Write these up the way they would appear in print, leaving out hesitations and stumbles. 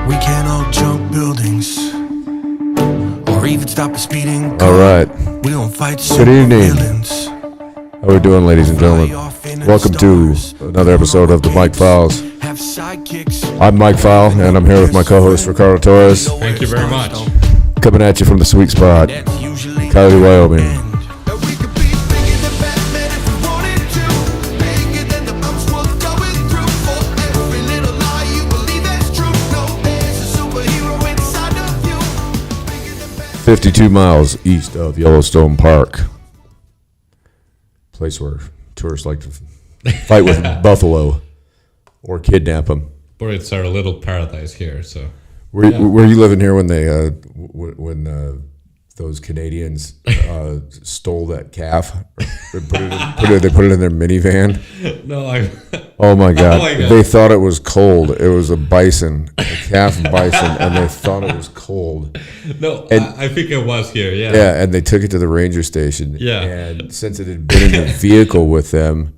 We can't all jump buildings or even stop a speeding car. All right. We don't fight Good evening. villains. How we doing, ladies and gentlemen? Welcome to another episode of the Mike Files. Have sidekicks. I'm Mike File, and I'm here with my co-host Ricardo Torres, Thank you very much. coming at you from the sweet spot, That's usually Coyote, Wyoming. And we could be bigger than Batman if we wanted to. Bigger than the bumps we're going through. For every little lie you believe that's true. No, there's a superhero inside of you. Bigger than Batman. 52 miles east of Yellowstone Park, place where tourists like to fight with buffalo or kidnap them. But it's our little paradise here, so. Were you living here when they when those Canadians stole that calf? They put it in their minivan. No, Oh my God! Oh my God. They thought it was cold. It was a bison, a calf bison, and they thought it was cold. no, And- I think it was here, yeah. Yeah, and they took it to the ranger station. Yeah. And since it had been in the vehicle with them,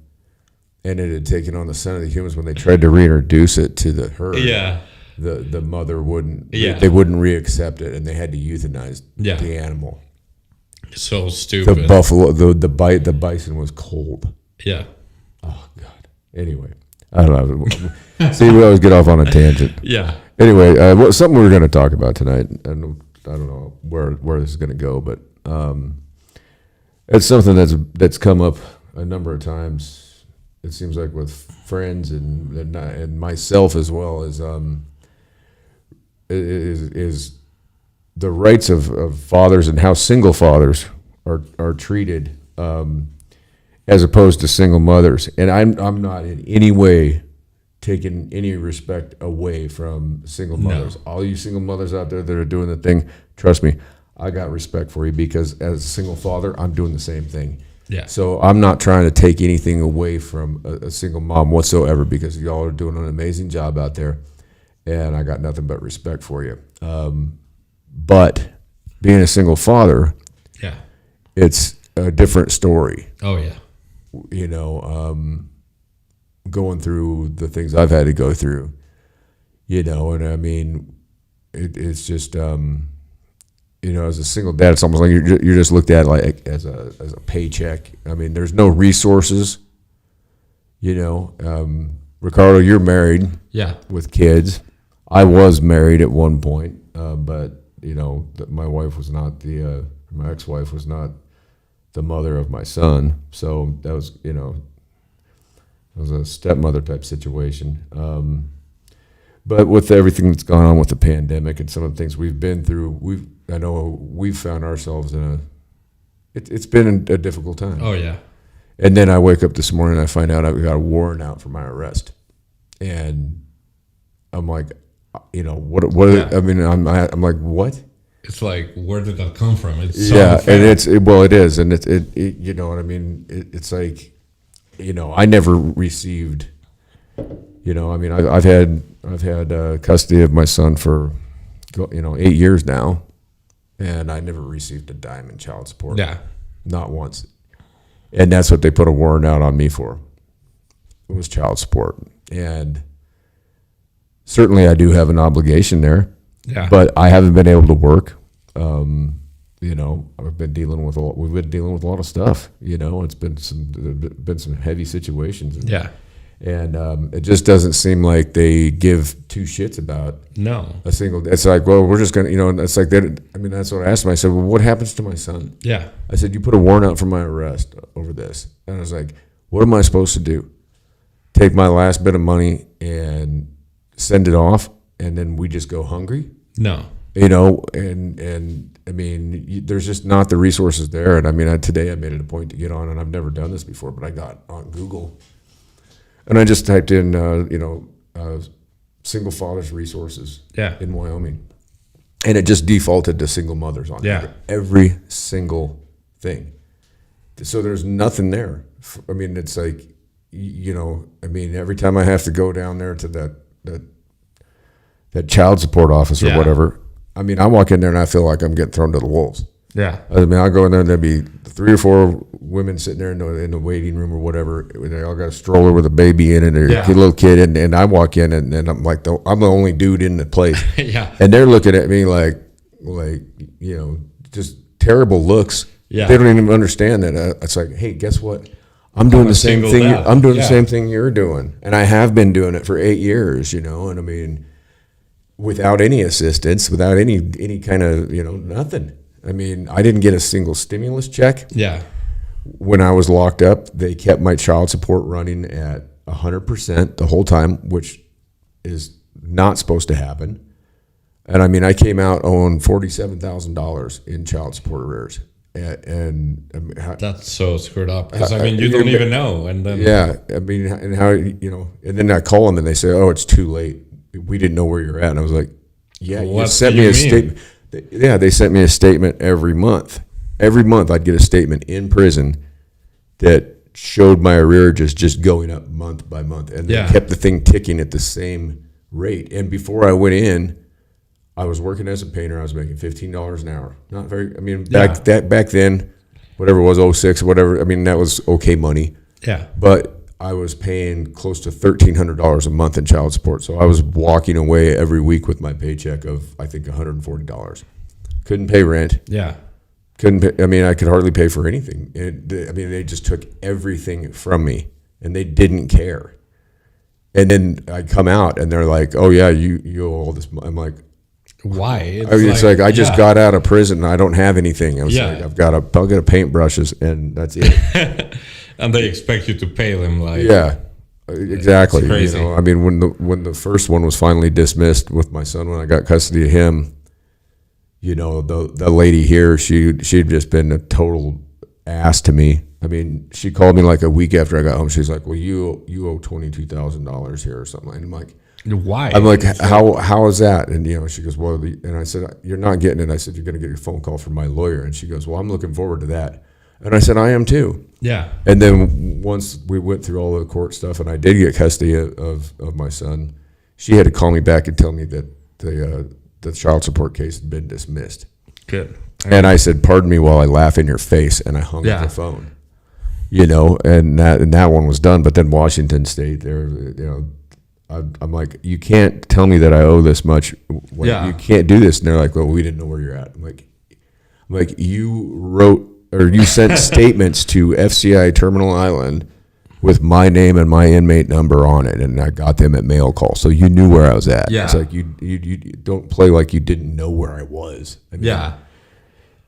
and it had taken on the scent of the humans, when they tried to reintroduce it to the herd, Yeah. the mother wouldn't. Yeah. They wouldn't reaccept it, and they had to euthanize Yeah. the animal. So The stupid. buffalo, the bison was cold. Yeah. Oh God. Anyway, I don't know. See, we always get off on a tangent. Yeah. Anyway, something we're going to talk about tonight, and I don't know where this is going to go, but it's something that's come up a number of times. It seems like with friends and myself as well as is the rights of fathers and how single fathers are treated. As opposed to single mothers. And I'm not in any way taking any respect away from single mothers. All you single mothers out there that are doing the thing, trust me, I got respect for you, because as a single father, I'm doing the same thing. Yeah. So I'm not trying to take anything away from a single mom whatsoever, because y'all are doing an amazing job out there, and I got nothing but respect for you. But being a single father, Yeah. it's a different story. Oh, yeah. You know, going through the things I've had to go through, you know, and I mean, it's just, you know, as a single dad, it's almost like you're just looked at like as a paycheck. I mean, there's no resources, you know. Ricardo, you're married Yeah. with kids. I was married at one point, but you know, my wife was not my ex-wife was not the mother of my son, so that was, you know, it was a stepmother type situation. But with everything that's gone on with the pandemic and some of the things we've been through, we've found ourselves in it's been a difficult time. Oh, yeah. And then I wake up this morning and I find out I got a warrant out for my arrest, and I'm like, you know, what? Yeah. I mean, I'm like, what? It's like, where did that come from? It's so Yeah, unfair. and it is, and it you know what I mean. It's like, you know, I never received, you know, I mean, I've had custody of my son for, you know, 8 years now, and I never received a dime in child support. Yeah. Not once, and that's what they put a warrant out on me for. It was child support, and certainly I do have an obligation there. Yeah. But I haven't been able to work. You know, we've been dealing with a lot of stuff. You know, it's been some heavy situations. Yeah. And it just doesn't seem like they give two shits about No. a single. It's like, well, we're just gonna, you know. And it's like that. I mean, that's what I asked him. I said, well, what happens to my son? Yeah. I said, you put a warrant out for my arrest over this, and I was like, what am I supposed to do? Take my last bit of money and send it off, and then we just go hungry? No. You know, and I mean, there's just not the resources there. And I mean, today I made it a point to get on, and I've never done this before, but I got on Google, and I just typed in, you know, single fathers resources Yeah. in Wyoming, and it just defaulted to single mothers on Yeah. every single thing. So there's nothing there. I mean, it's like, you know, I mean, every time I have to go down there to that child support office or Yeah. whatever, I mean, I walk in there and I feel like I'm getting thrown to the wolves. Yeah. I mean, I'll go in there and there'd be 3 or 4 women sitting there in the waiting room or whatever. They all got a stroller with a baby in it or Yeah. a little kid. And I walk in and I'm like, I'm the only dude in the place. Yeah. And they're looking at me like, just terrible looks. Yeah. They don't even understand that. It's like, hey, guess what? I'm doing a the same single thing. dad. I'm doing the Yeah. same thing you're doing. And I have been doing it for 8 years, and I mean, without any assistance, without any kind of, nothing. I mean, I didn't get a single stimulus check. Yeah. When I was locked up, they kept my child support running at 100% the whole time, which is not supposed to happen. And I mean, I came out owing $47,000 in child support arrears. And I mean, That's so screwed up. Because, I mean, you don't even know. And then, yeah, I mean, and how, and then I call them and they say, oh, it's too late. We didn't know where you're at. And I was like, yeah, you What sent do me you a mean? statement. Yeah, they sent me a statement every month. Every month I'd get a statement in prison that showed my arrearages just going up month by month. And they Yeah. kept the thing ticking at the same rate. And before I went in, I was working as a painter. I was making $15 an hour. Not very, I mean, back then, whatever it was, 06, whatever, I mean, that was okay money. Yeah. But I was paying close to $1,300 a month in child support. So I was walking away every week with my paycheck of, I think, $140. Couldn't pay rent. Yeah. Couldn't pay, I mean, I could hardly pay for anything. They just took everything from me and they didn't care. And then I come out and they're like, oh yeah, you owe all this money. I'm like, Why? it's like I just yeah. got out of prison and I don't have anything. I was Yeah. like, I'll get a paintbrushes and that's it. And they expect you to pay them like, Yeah, exactly. It's crazy. I mean, when the first one was finally dismissed with my son, when I got custody of him, the lady here, she'd just been a total ass to me. I mean, she called me like a week after I got home. She's like, "Well, you owe $22,000 here or something." And why? I'm like, how is that? And she goes, "Well," and I said, "You're not getting it." I said, "You're going to get a phone call from my lawyer." And she goes, "Well, I'm looking forward to that." And I said, "I am too." Yeah. And then once we went through all the court stuff and I did get custody of my son, she had to call me back and tell me that the child support case had been dismissed. Good. And I said, "Pardon me while I laugh in your face," and I hung Yeah. up the phone. And that one was done. But then Washington State, I'm like, "You can't tell me that I owe this much. Yeah. You can't do this." And they're like, "Well, we didn't know where you're at." I'm like, you wrote or you sent statements to FCI Terminal Island with my name and my inmate number on it, and I got them at mail call, so you knew where I was at. Yeah. It's like you don't play like you didn't know where I was. I mean, Yeah.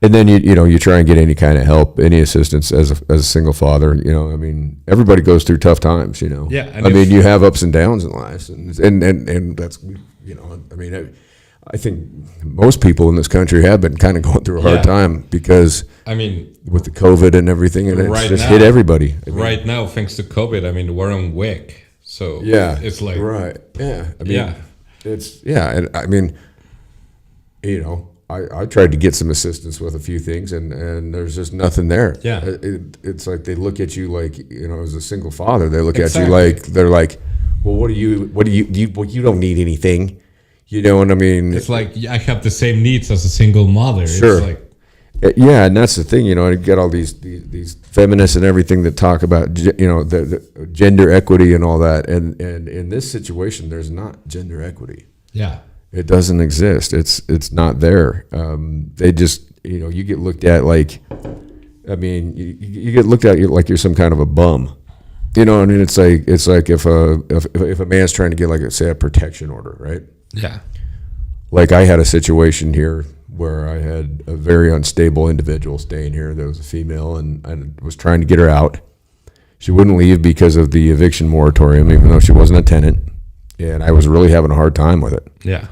and then you try and get any kind of help, any assistance as a single father. I mean, everybody goes through tough times. Yeah, and I mean, if- you have ups and downs in lives, and that's I mean, I think most people in this country have been kind of going through a hard Yeah. time because I mean, with the COVID and everything, and it's Right just now- hit everybody. I mean, right now, thanks to COVID, I mean, we're on WIC. So Yeah. it's like, right. Yeah. I mean, Yeah. and I mean, I tried to get some assistance with a few things, and there's just nothing there. Yeah. It's like they look at you like, as a single father, they look Exactly. at you like, they're like, well, what do you don't need anything, and I mean, it's like I have the same needs as a single mother. Sure. It's like, yeah, and that's the thing, I get all these feminists and everything that talk about, the gender equity and all that, and in this situation, there's not gender equity. yeah. It doesn't exist. It's not there. They just, you get looked at like, I mean, you get looked at like you're some kind of a bum. I mean, it's like if a man's trying to get like say a protection order, right? Yeah. Like I had a situation here where I had a very unstable individual staying here. There was a female, and I was trying to get her out. She wouldn't leave because of the eviction moratorium, even though she wasn't a tenant. And I was really having a hard time with it. Yeah.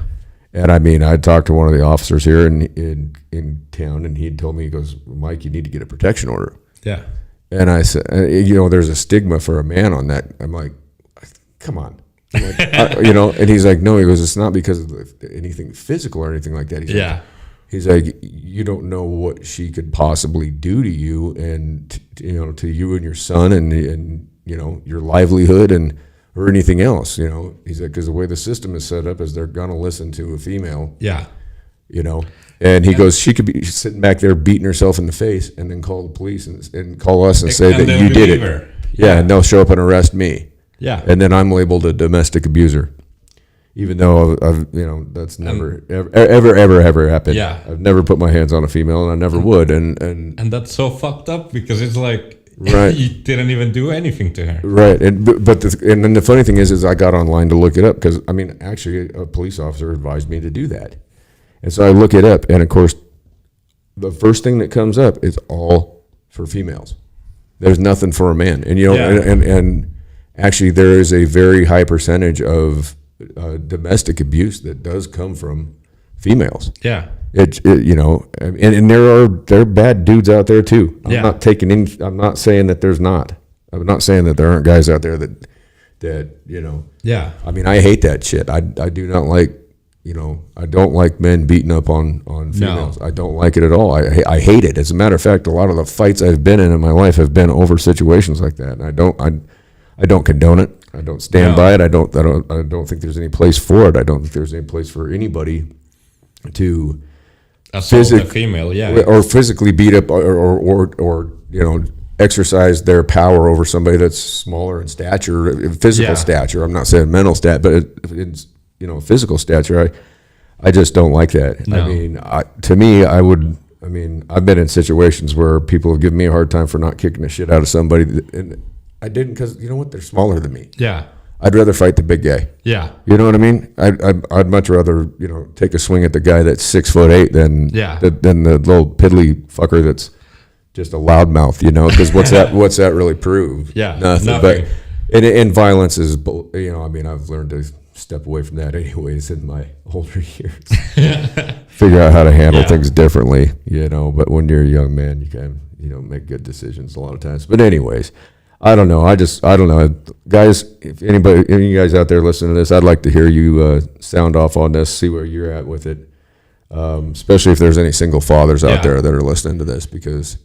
And I mean, I talked to one of the officers here in town, and he told me, he goes, "Mike, you need to get a protection order." Yeah. And I said, there's a stigma for a man on that. I'm like, come on. I'm like, and he's like, no, he goes, it's not because of anything physical or anything like that. He's Yeah. like, he's like, you don't know what she could possibly do to you and, to you and your son and your livelihood or anything else, He's like, because the way the system is set up is they're going to listen to a female Yeah. you know. And he goes, she could be sitting back there beating herself in the face, and then call the police and call us and say And that they'll you did believe it. her. Yeah, and they'll show up and arrest me, Yeah. and then I'm labeled a domestic abuser, even though I've that's never ever happened. Yeah. I've never put my hands on a female, and I never would. And And that's so fucked up because it's like Right. you didn't even do anything to her. right, and and then the funny thing is I got online to look it up because I mean actually a police officer advised me to do that, and so I look it up, and of course, the first thing that comes up is all for females. There's nothing for a man, and Yeah. and actually there is a very high percentage of domestic abuse that does come from females. Yeah. And there are bad dudes out there too. Yeah. I'm not saying that there's not. I'm not saying that there aren't guys out there that Yeah. I mean, I hate that shit. I do not like, I don't like men beating up on females. I don't like it at all. I hate it. As a matter of fact, a lot of the fights I've been in my life have been over situations like that. And I don't condone it. I don't stand No. by it. I don't think there's any place for it. I don't think there's any place for anybody to Assault a female. Yeah. or physically beat up or exercise their power over somebody that's smaller in stature, physical Yeah. stature. I'm not saying mental stat, but it's physical stature. I just don't like that. No. I mean, to me, I've been in situations where people have given me a hard time for not kicking the shit out of somebody, and I didn't because you know what? They're smaller than me. Yeah. I'd rather fight the big guy. Yeah. You know what I mean? I'd much rather take a swing at the guy that's 6'8" than Yeah. than the little piddly fucker that's just a loudmouth. Because what's that really prove? Yeah, nothing. nothing. But and violence is I've learned to step away from that anyways in my older years. Figure out how to handle Yeah. things differently. But when you're a young man, you can make good decisions a lot of times. But anyways. I don't know. I don't know. Guys, if any of you guys out there listening to this, I'd like to hear you sound off on this, see where you're at with it, especially if there's any single fathers out Yeah. there that are listening to this, because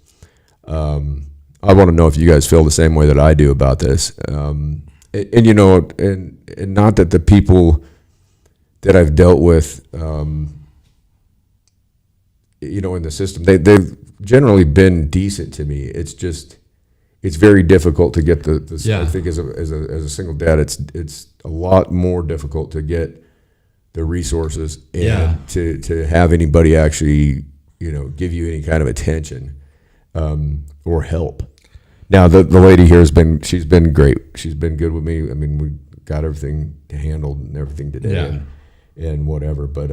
I want to know if you guys feel the same way that I do about this. And not that the people that I've dealt with, in the system, they've generally been decent to me. It's just... It's very difficult to get the Yeah. I think as a single dad, it's a lot more difficult to get the resources and Yeah. to have anybody actually give you any kind of attention or help. Now the lady here she's been great. She's been good with me. I mean, we got everything handled and everything today Yeah. and whatever. But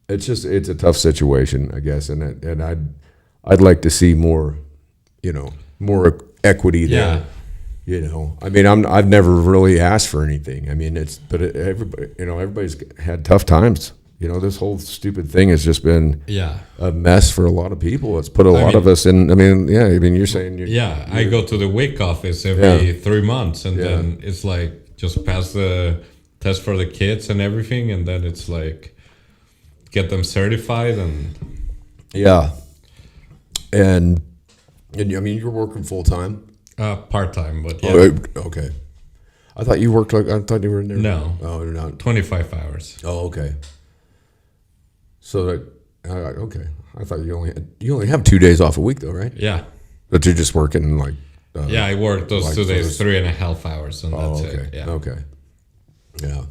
it's a tough situation, I guess, and I'd like to see more. More equity there. Yeah. I mean, I've never really asked for anything. I mean, everybody, everybody's had tough times. This whole stupid thing has just been Yeah. a mess for a lot of people. It's put a lot of us in. I mean, you're saying Yeah. I go to the WIC office every 3 months, and Yeah. then it's like just pass the test for the kids and everything, and then it's like get them certified and yeah, and I mean, you're working full time. part time, but yeah, Okay. I thought you worked I thought you were in there. No. Oh, you're not. 25 hours. Oh, okay. So that okay. I thought you only have 2 days off a week though, right? Yeah. But you're just working like. Yeah, I worked those like 2 days, those- 3.5 hours, and Oh, that's okay. it. Yeah. Okay. Yeah.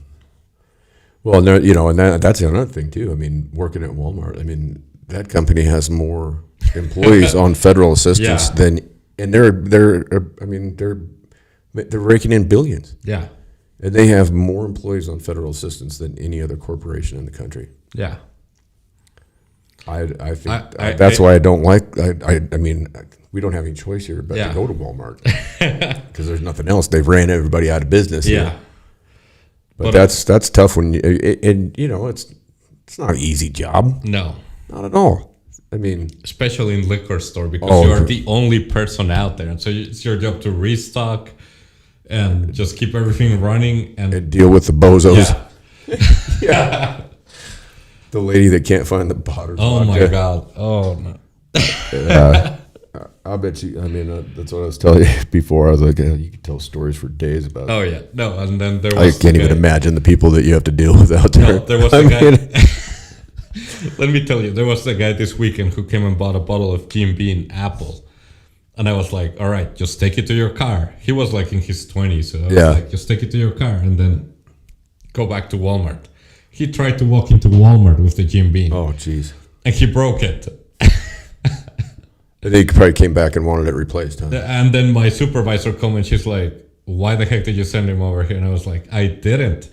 Well, no, and that's another thing too. I mean, working at Walmart. I mean, that company has more employees on federal assistance Yeah. than, and they're raking in billions, Yeah. and they have more employees on federal assistance than any other corporation in the country. Yeah. I think I- that's why I don't like. I mean, we don't have any choice here but Yeah. to go to Walmart because there's nothing else. They've ran everybody out of business. here. Yeah. But But, that's tough when it's not an easy job, No. not at all. I mean, Especially in liquor store because Oh, you are okay. the only person out there, and so it's your job to restock and just keep everything running. And deal with the bozos. yeah. The lady that can't find the bottles. Oh my God. Oh no. I bet you. I mean, that's what I was telling you before. I was like, you could tell stories for days about. Oh yeah. No. And then there I was. can't the even guy- imagine the people that you have to deal with out there. No, there was I a guy. mean, Let me tell you, there was a guy this weekend who came and bought a bottle of Jim Beam Apple. And I was like, all right, just take it to your car. He was like in his 20s. So I was like, just take it to your car and then go back to Walmart. He tried to walk into Walmart with the Jim Beam. Oh, jeez. And he broke it. They probably came back and wanted it replaced, huh? And then my supervisor come and she's like, why the heck did you send him over here? And I was like, I didn't.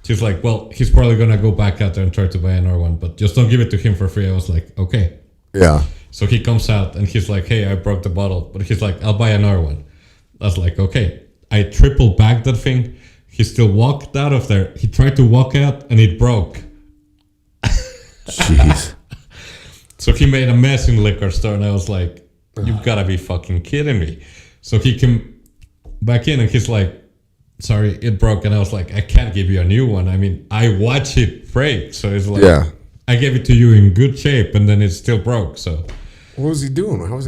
She's like, well, he's probably going to go back out there and try to buy another one, but just don't give it to him for free. I was like, okay. Yeah. So he comes out and he's like, hey, I broke the bottle. But he's like, I'll buy another one. I was like, okay. I triple bagged that thing. He still walked out of there. He tried to walk out and it broke. Jeez. So he made a mess in the liquor store, and I was like, "You gotta be fucking kidding me!" So he came back in, and he's like, "Sorry, it broke." And I was like, "I can't give you a new one. I mean, I watch it break, so it's like, Yeah. I gave it to you in good shape, and then it still broke." So What was he doing? How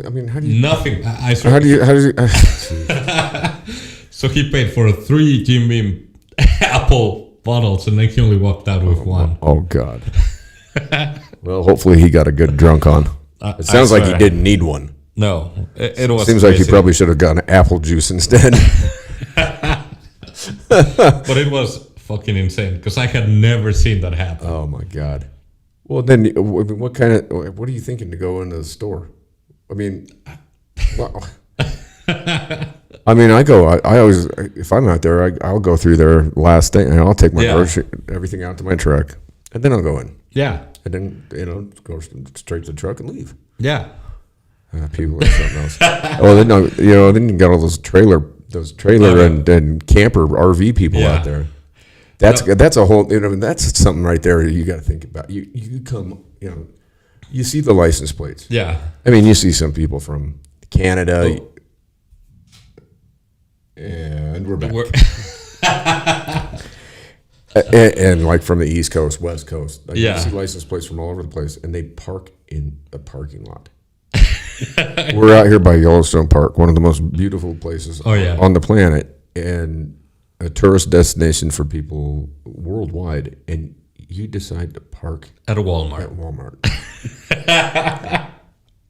do you? nothing. How does he? So he paid for 3 Jim Beam Apple bottles, and then he only walked out with one. Oh, God. Well, hopefully he got a good drunk on. It sounds like he swear. didn't need one. No, it was. Seems like he crazy. probably should have gotten apple juice instead. But it was fucking insane because I had never seen that happen. Oh my God. Well, then what are you thinking to go into the store? I mean, well, I always, if I'm out there, I'll go through there last thing and I'll take my grocery, everything out to my truck and then I'll go in Yeah, and then, go straight to the truck and leave. yeah, People are something else. Oh, then you got all those trailer and camper RV people Yeah. out there. That's a whole. That's something right there you got to think about. You come, you see the license plates. yeah. I mean, you see some people from Canada, and we're back. And like from the East Coast, West Coast. Like Yeah. You see license plates from all over the place, and they park in the parking lot. We're out here by Yellowstone Park, one of the most beautiful places on the planet, and a tourist destination for people worldwide. And you decide to park At a Walmart. at Walmart.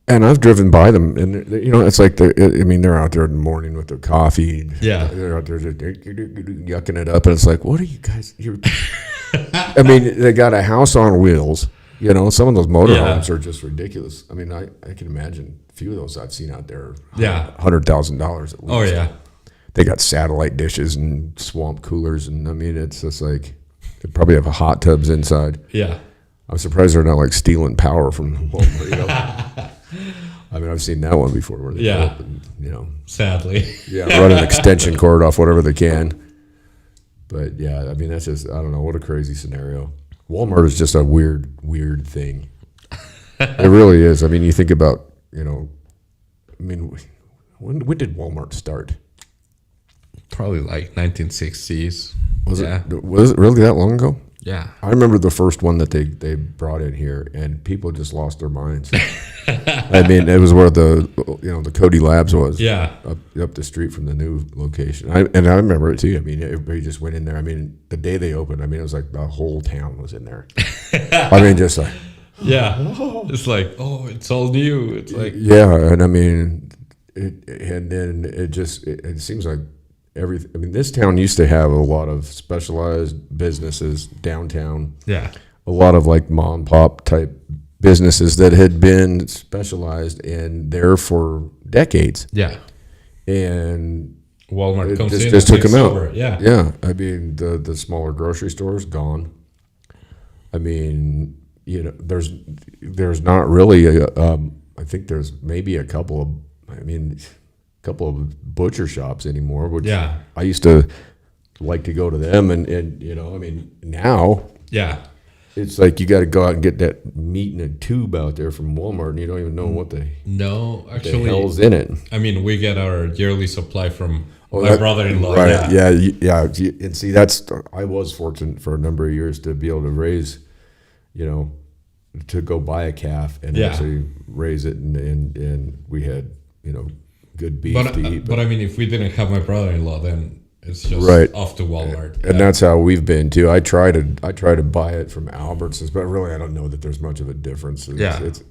And I've driven by them, and it's like they're out there in the morning with their coffee. Yeah. They're out there yucking it up, and it's like, what are you guys? I mean, they got a house on wheels. Some of those motorhomes are just ridiculous. I mean, I can imagine a few of those I've seen out there. Yeah. $100,000 at least. Oh yeah. They got satellite dishes and swamp coolers, and I mean, it's just like they probably have hot tubs inside. Yeah. I'm surprised they're not like stealing power from Walmart. I mean, I've seen that one before where they go up and, Sadly. run an extension cord off whatever they can. But yeah, I mean, that's just, I don't know, what a crazy scenario. Walmart is just a weird thing. It really is. I mean, you think about, I mean, when did Walmart start? Probably like 1960s. Was it really that long ago? Yeah. I remember the first one that they brought in here, and people just lost their minds. I mean, it was where the Cody Labs was. Yeah. Up the street from the new location. I remember it too. I mean, everybody just went in there. I mean, the day they opened, I mean, it was like the whole town was in there. I mean, just like, Yeah. It's like, it's all new. It's like, yeah, and I mean, it seems like everything. I mean, this town used to have a lot of specialized businesses downtown. yeah. A lot of like mom and pop type businesses that had been specialized in there for decades, Yeah. and Walmart it comes in just and took takes them out. over. Yeah. Yeah, I mean the smaller grocery stores gone. I mean, there's not really I think there's maybe a couple of butcher shops anymore, which Yeah. I used to like to go to them, and I mean, now Yeah. it's like you got to go out and get that meat in a tube out there from Walmart, and you don't even know what the No, the actually, hell's in it. I mean, we get our yearly supply from my that- brother-in-law. Right? Yeah. Yeah. And see, I was fortunate for a number of years to be able to raise, to go buy a calf and Yeah. actually raise it, and we had good beef But to eat. but I mean, if we didn't have my brother-in-law, then It's just Right. off to Walmart. And that's how we've been too. I try to buy it from Albertsons, but really I don't know that there's much of a difference. It's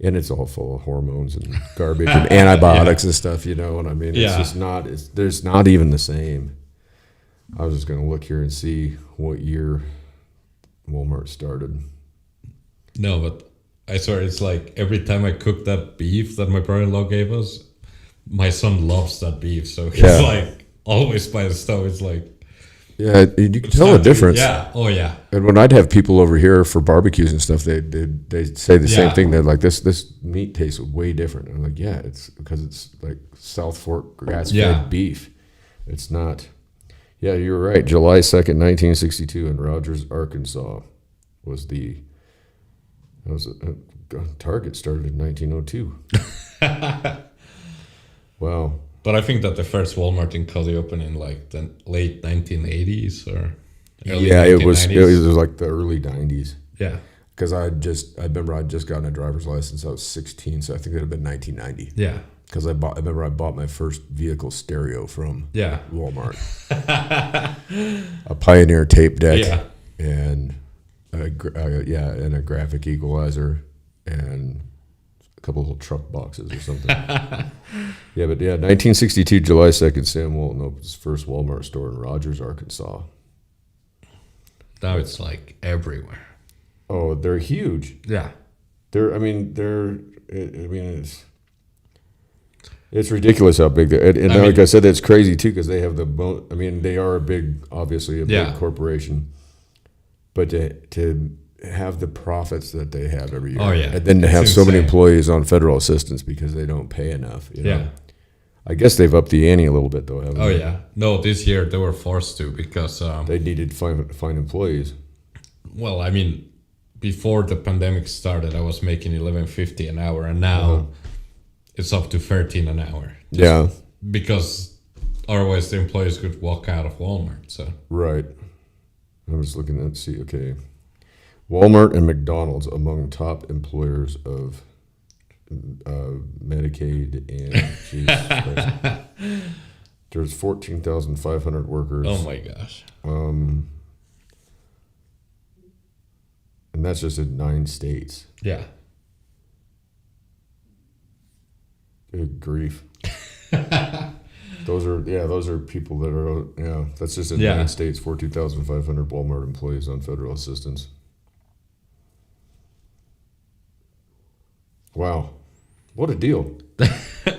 and it's all full of hormones and garbage and antibiotics and stuff, and I mean, it's just not. There's not even the same. I was just gonna look here and see what year Walmart started. No, but I swear it's like every time I cook that beef that my brother-in-law gave us, my son loves that beef, so he's like always by the stove. It's like Yeah, you can tell the difference. Yeah. Oh yeah. And when I'd have people over here for barbecues and stuff, they say the same thing. They're like, this meat tastes way different. And I'm like, yeah, it's because it's like South Fork grass-fed beef. It's not. Yeah, you're right. July 2nd, 1962 in Rogers, Arkansas was Target started in 1902. Wow. But I think that the first Walmart in Cody opened in like the late 1980s or early 1990s. It was like the early 90s. Yeah. Because I remember I'd just gotten a driver's license. I was 16, so I think it would have been 1990. Yeah. Because I remember I bought my first vehicle stereo from Walmart. A Pioneer tape deck and a graphic equalizer and a couple little truck boxes or something. 1962, July 2nd, Sam Walton opens his first Walmart store in Rogers, Arkansas. Now it's like everywhere. Oh, they're huge. Yeah. It's ridiculous how big they're. And like I said, it's crazy too because they have they are obviously a big corporation, but to have the profits that they have every year, and then to have so many employees on federal assistance because they don't pay enough. Yeah, I guess they've upped the ante a little bit though, haven't they? Yeah. No, this year they were forced to because they needed to find employees. Well, I mean, before the pandemic started, I was making $11.50 an hour, and now it's up to $13 an hour. Because otherwise the employees could walk out of Walmart. So right. I was looking at okay. Walmart and McDonald's among top employers of Medicaid and there's 14,500 workers. Oh my gosh. And that's just in 9 states. Yeah. Good grief. Those are people that are that's just in 9 states, 14,500 Walmart employees on federal assistance. Wow. What a deal.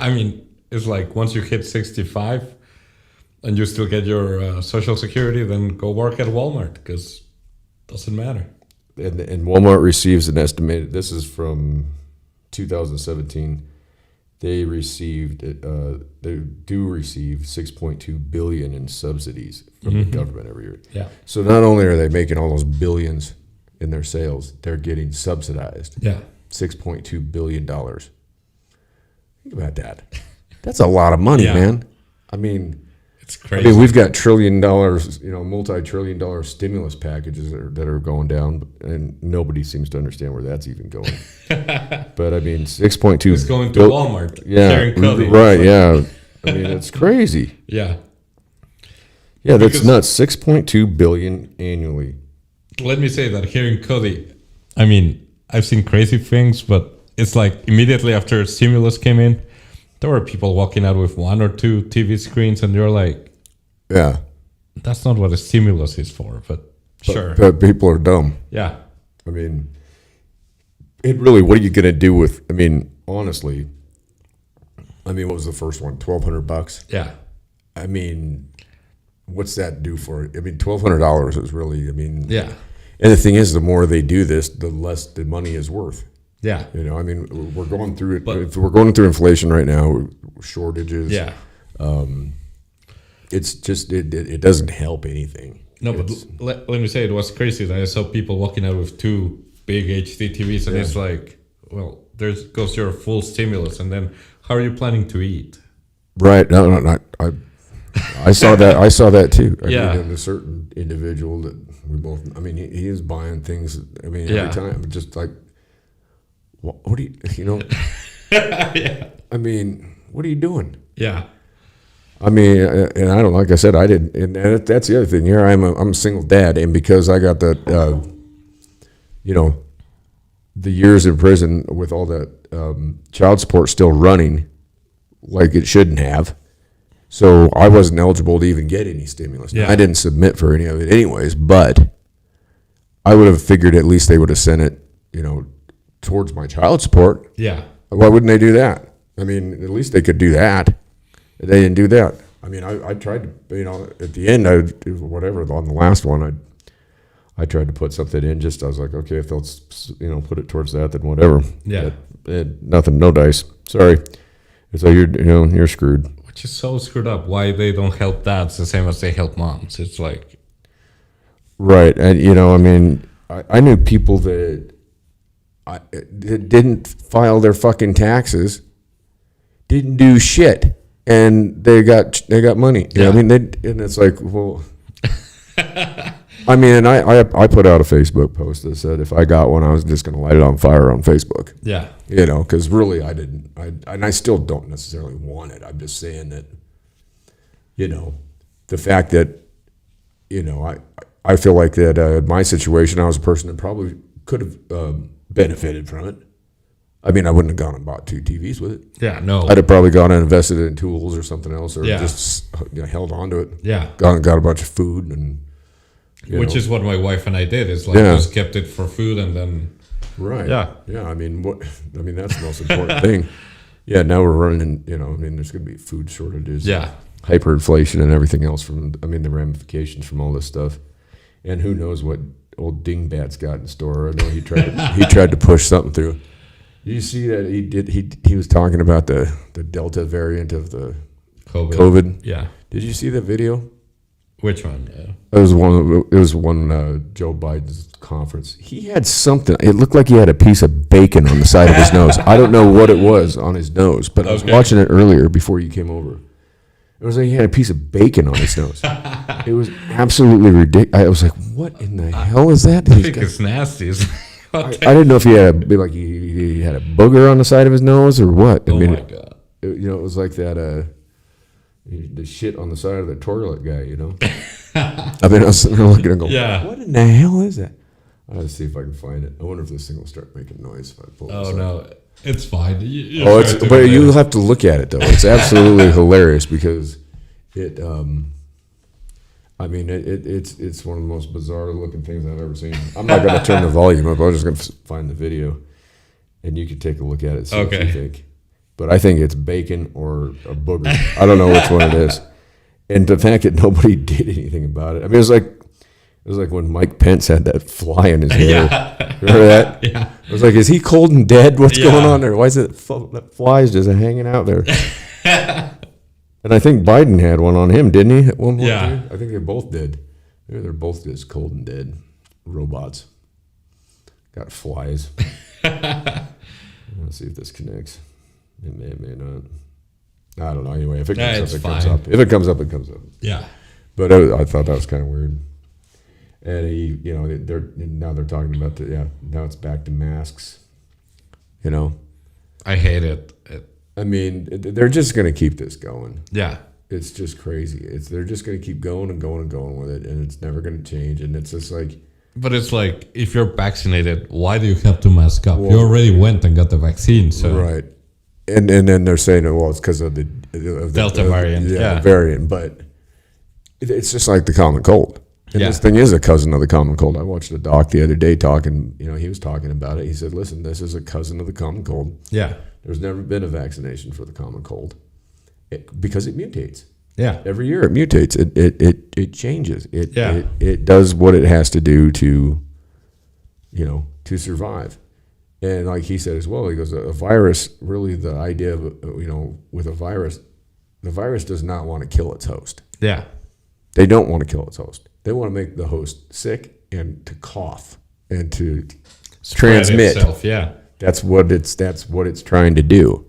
I mean, it's like once you hit 65 and you still get your Social Security, then go work at Walmart because it doesn't matter. And Walmart receives an estimated, this is from 2017, they do receive $6.2 billion in subsidies from the government every year. Yeah. So not only are they making all those billions in their sales, they're getting subsidized. Yeah. $6.2 billion. Think about that. That's a lot of money, man. I mean, it's crazy. we've got $1 trillion, multi-trillion dollar stimulus packages that are going down, and nobody seems to understand where that's even going. But I mean, 6.2. It's going to Walmart. Yeah, right. Yeah, I mean, it's crazy. Yeah. Yeah, that's nuts. 6.2 billion annually. Let me say that here in Cody, I mean, I've seen crazy things, but it's like immediately after stimulus came in, there were people walking out with 1 or 2 TV screens, and they're like, yeah, that's not what a stimulus is for, but sure. But people are dumb. Yeah. I mean, what are you going to do with, honestly, what was the first one? $1,200? Yeah. I mean, what's that do for, $1,200 is really, yeah. And the thing is, the more they do this, the less the money is worth. Yeah. We're going through it. If we're going through inflation right now, shortages. Yeah. It's just it doesn't help anything. No, but let me say it was crazy that I saw people walking out with 2 big HD TVs, and it's like, well, there goes your full stimulus, and then how are you planning to eat? Right. No. I saw that. I saw that too. And a certain individual that we both. He is buying things. Every time, just like. What do you? Yeah. What are you doing? Yeah. I mean, and I don't, like I said, I didn't, and that's the other thing. Here I'm a single dad, and because I got the, the years in prison with all that child support still running, like it shouldn't have. So I wasn't eligible to even get any stimulus. Yeah. I didn't submit for any of it anyways, but I would have figured at least they would have sent it, towards my child support. Yeah. Why wouldn't they do that? I mean, at least they could do that. They didn't do that. I mean, I tried to, at the end, whatever, on the last one, I tried to put something in. Just I was like, okay, if they'll put it towards that, then whatever. Yeah. Nothing, no dice. Sorry. So you're screwed. Which is so screwed up. Why they don't help dads the same as they help moms? It's like, Right, and I mean, I knew people that didn't file their fucking taxes, didn't do shit, and they got money. Yeah. I mean, and it's like, well. I mean, and I put out a Facebook post that said if I got one, I was just going to light it on fire on Facebook. yeah, Because really I didn't, and I still don't necessarily want it. I'm just saying that, the fact that, I feel like that in my situation, I was a person that probably could have benefited from it. I mean, I wouldn't have gone and bought 2 TVs with it. yeah, no, I'd have probably gone and invested in tools or something else, or Yeah. just held on to it. yeah. Gone and got a bunch of food and. Which is what my wife and I did. Is like Yeah. just kept it for food and then Right. Yeah. Yeah. I mean, that's the most important thing. Yeah. Now we're running. There's going to be food shortages. yeah, Hyperinflation and everything else the ramifications from all this stuff, and who knows what old Dingbat's got in store. I know he tried to push something through. Did you see that he was talking about the Delta variant of the COVID? Yeah. Did you see the video? Which one? Yeah. It was one Joe Biden's conference. He had something. It looked like he had a piece of bacon on the side of his nose. I don't know what it was on his nose, but I was Okay. watching it earlier before you came over. It was like he had a piece of bacon on his nose. It was absolutely ridiculous. I was like, "What in the hell is that?" I think it's nasty. I didn't know if he had he had a booger on the side of his nose or what. Oh my god. It was like that. The shit on the side of the toilet guy, I mean, I was sitting there looking and going, Yeah. what in the hell is that? I'll just see if I can find it. I wonder if this thing will start making noise if I pull this Oh up. no, it's fine. But you'll have to look at it, though. It's absolutely hilarious because it, I mean, it's one of the most bizarre looking things I've ever seen. I'm not going to turn the volume up. I'm just going to find the video, and you can take a look at it and see what Okay. you think. But I think it's bacon or a booger. I don't know which one it is. And the fact that nobody did anything about it. I mean, it was like when Mike Pence had that fly in his hair. Yeah. Remember that? Yeah. It was like, is he cold and dead? What's Yeah. going on there? Why is it that fly's just hanging out there? And I think Biden had one on him, didn't he? At one point, Yeah. too? I think they both did. Maybe they're both just cold and dead robots. Got flies. Let's see if this connects. It may not. I don't know. Anyway, if it Yeah, comes it's up, it comes fine. up. If it comes up, it comes up. Yeah. But I thought that was kind of weird. And they're talking about now it's back to masks. I hate it. I mean, they're just going to keep this going. Yeah. It's just crazy. They're just going to keep going and going and going with it, and it's never going to change. And it's just like, But it's like, if you're vaccinated, why do you have to mask up? Well- You already went and got the vaccine, so right. And then they're saying, well, it's because of the Delta variant, yeah. variant. But it's just like the common cold. And Yeah. this thing is a cousin of the common cold. I watched a doc the other day talking. He was talking about it. He said, "Listen, this is a cousin of the common cold. yeah, There's never been a vaccination for the common cold because it mutates." yeah, Every year it mutates. It changes. Yeah. It does what it has to do to survive. And like he said as well, he goes, a virus, really the idea of, with a virus, the virus does not want to kill its host. yeah, They don't want to kill its host. They want to make the host sick and to cough and to Spread transmit. itself, yeah, That's what it's trying to do.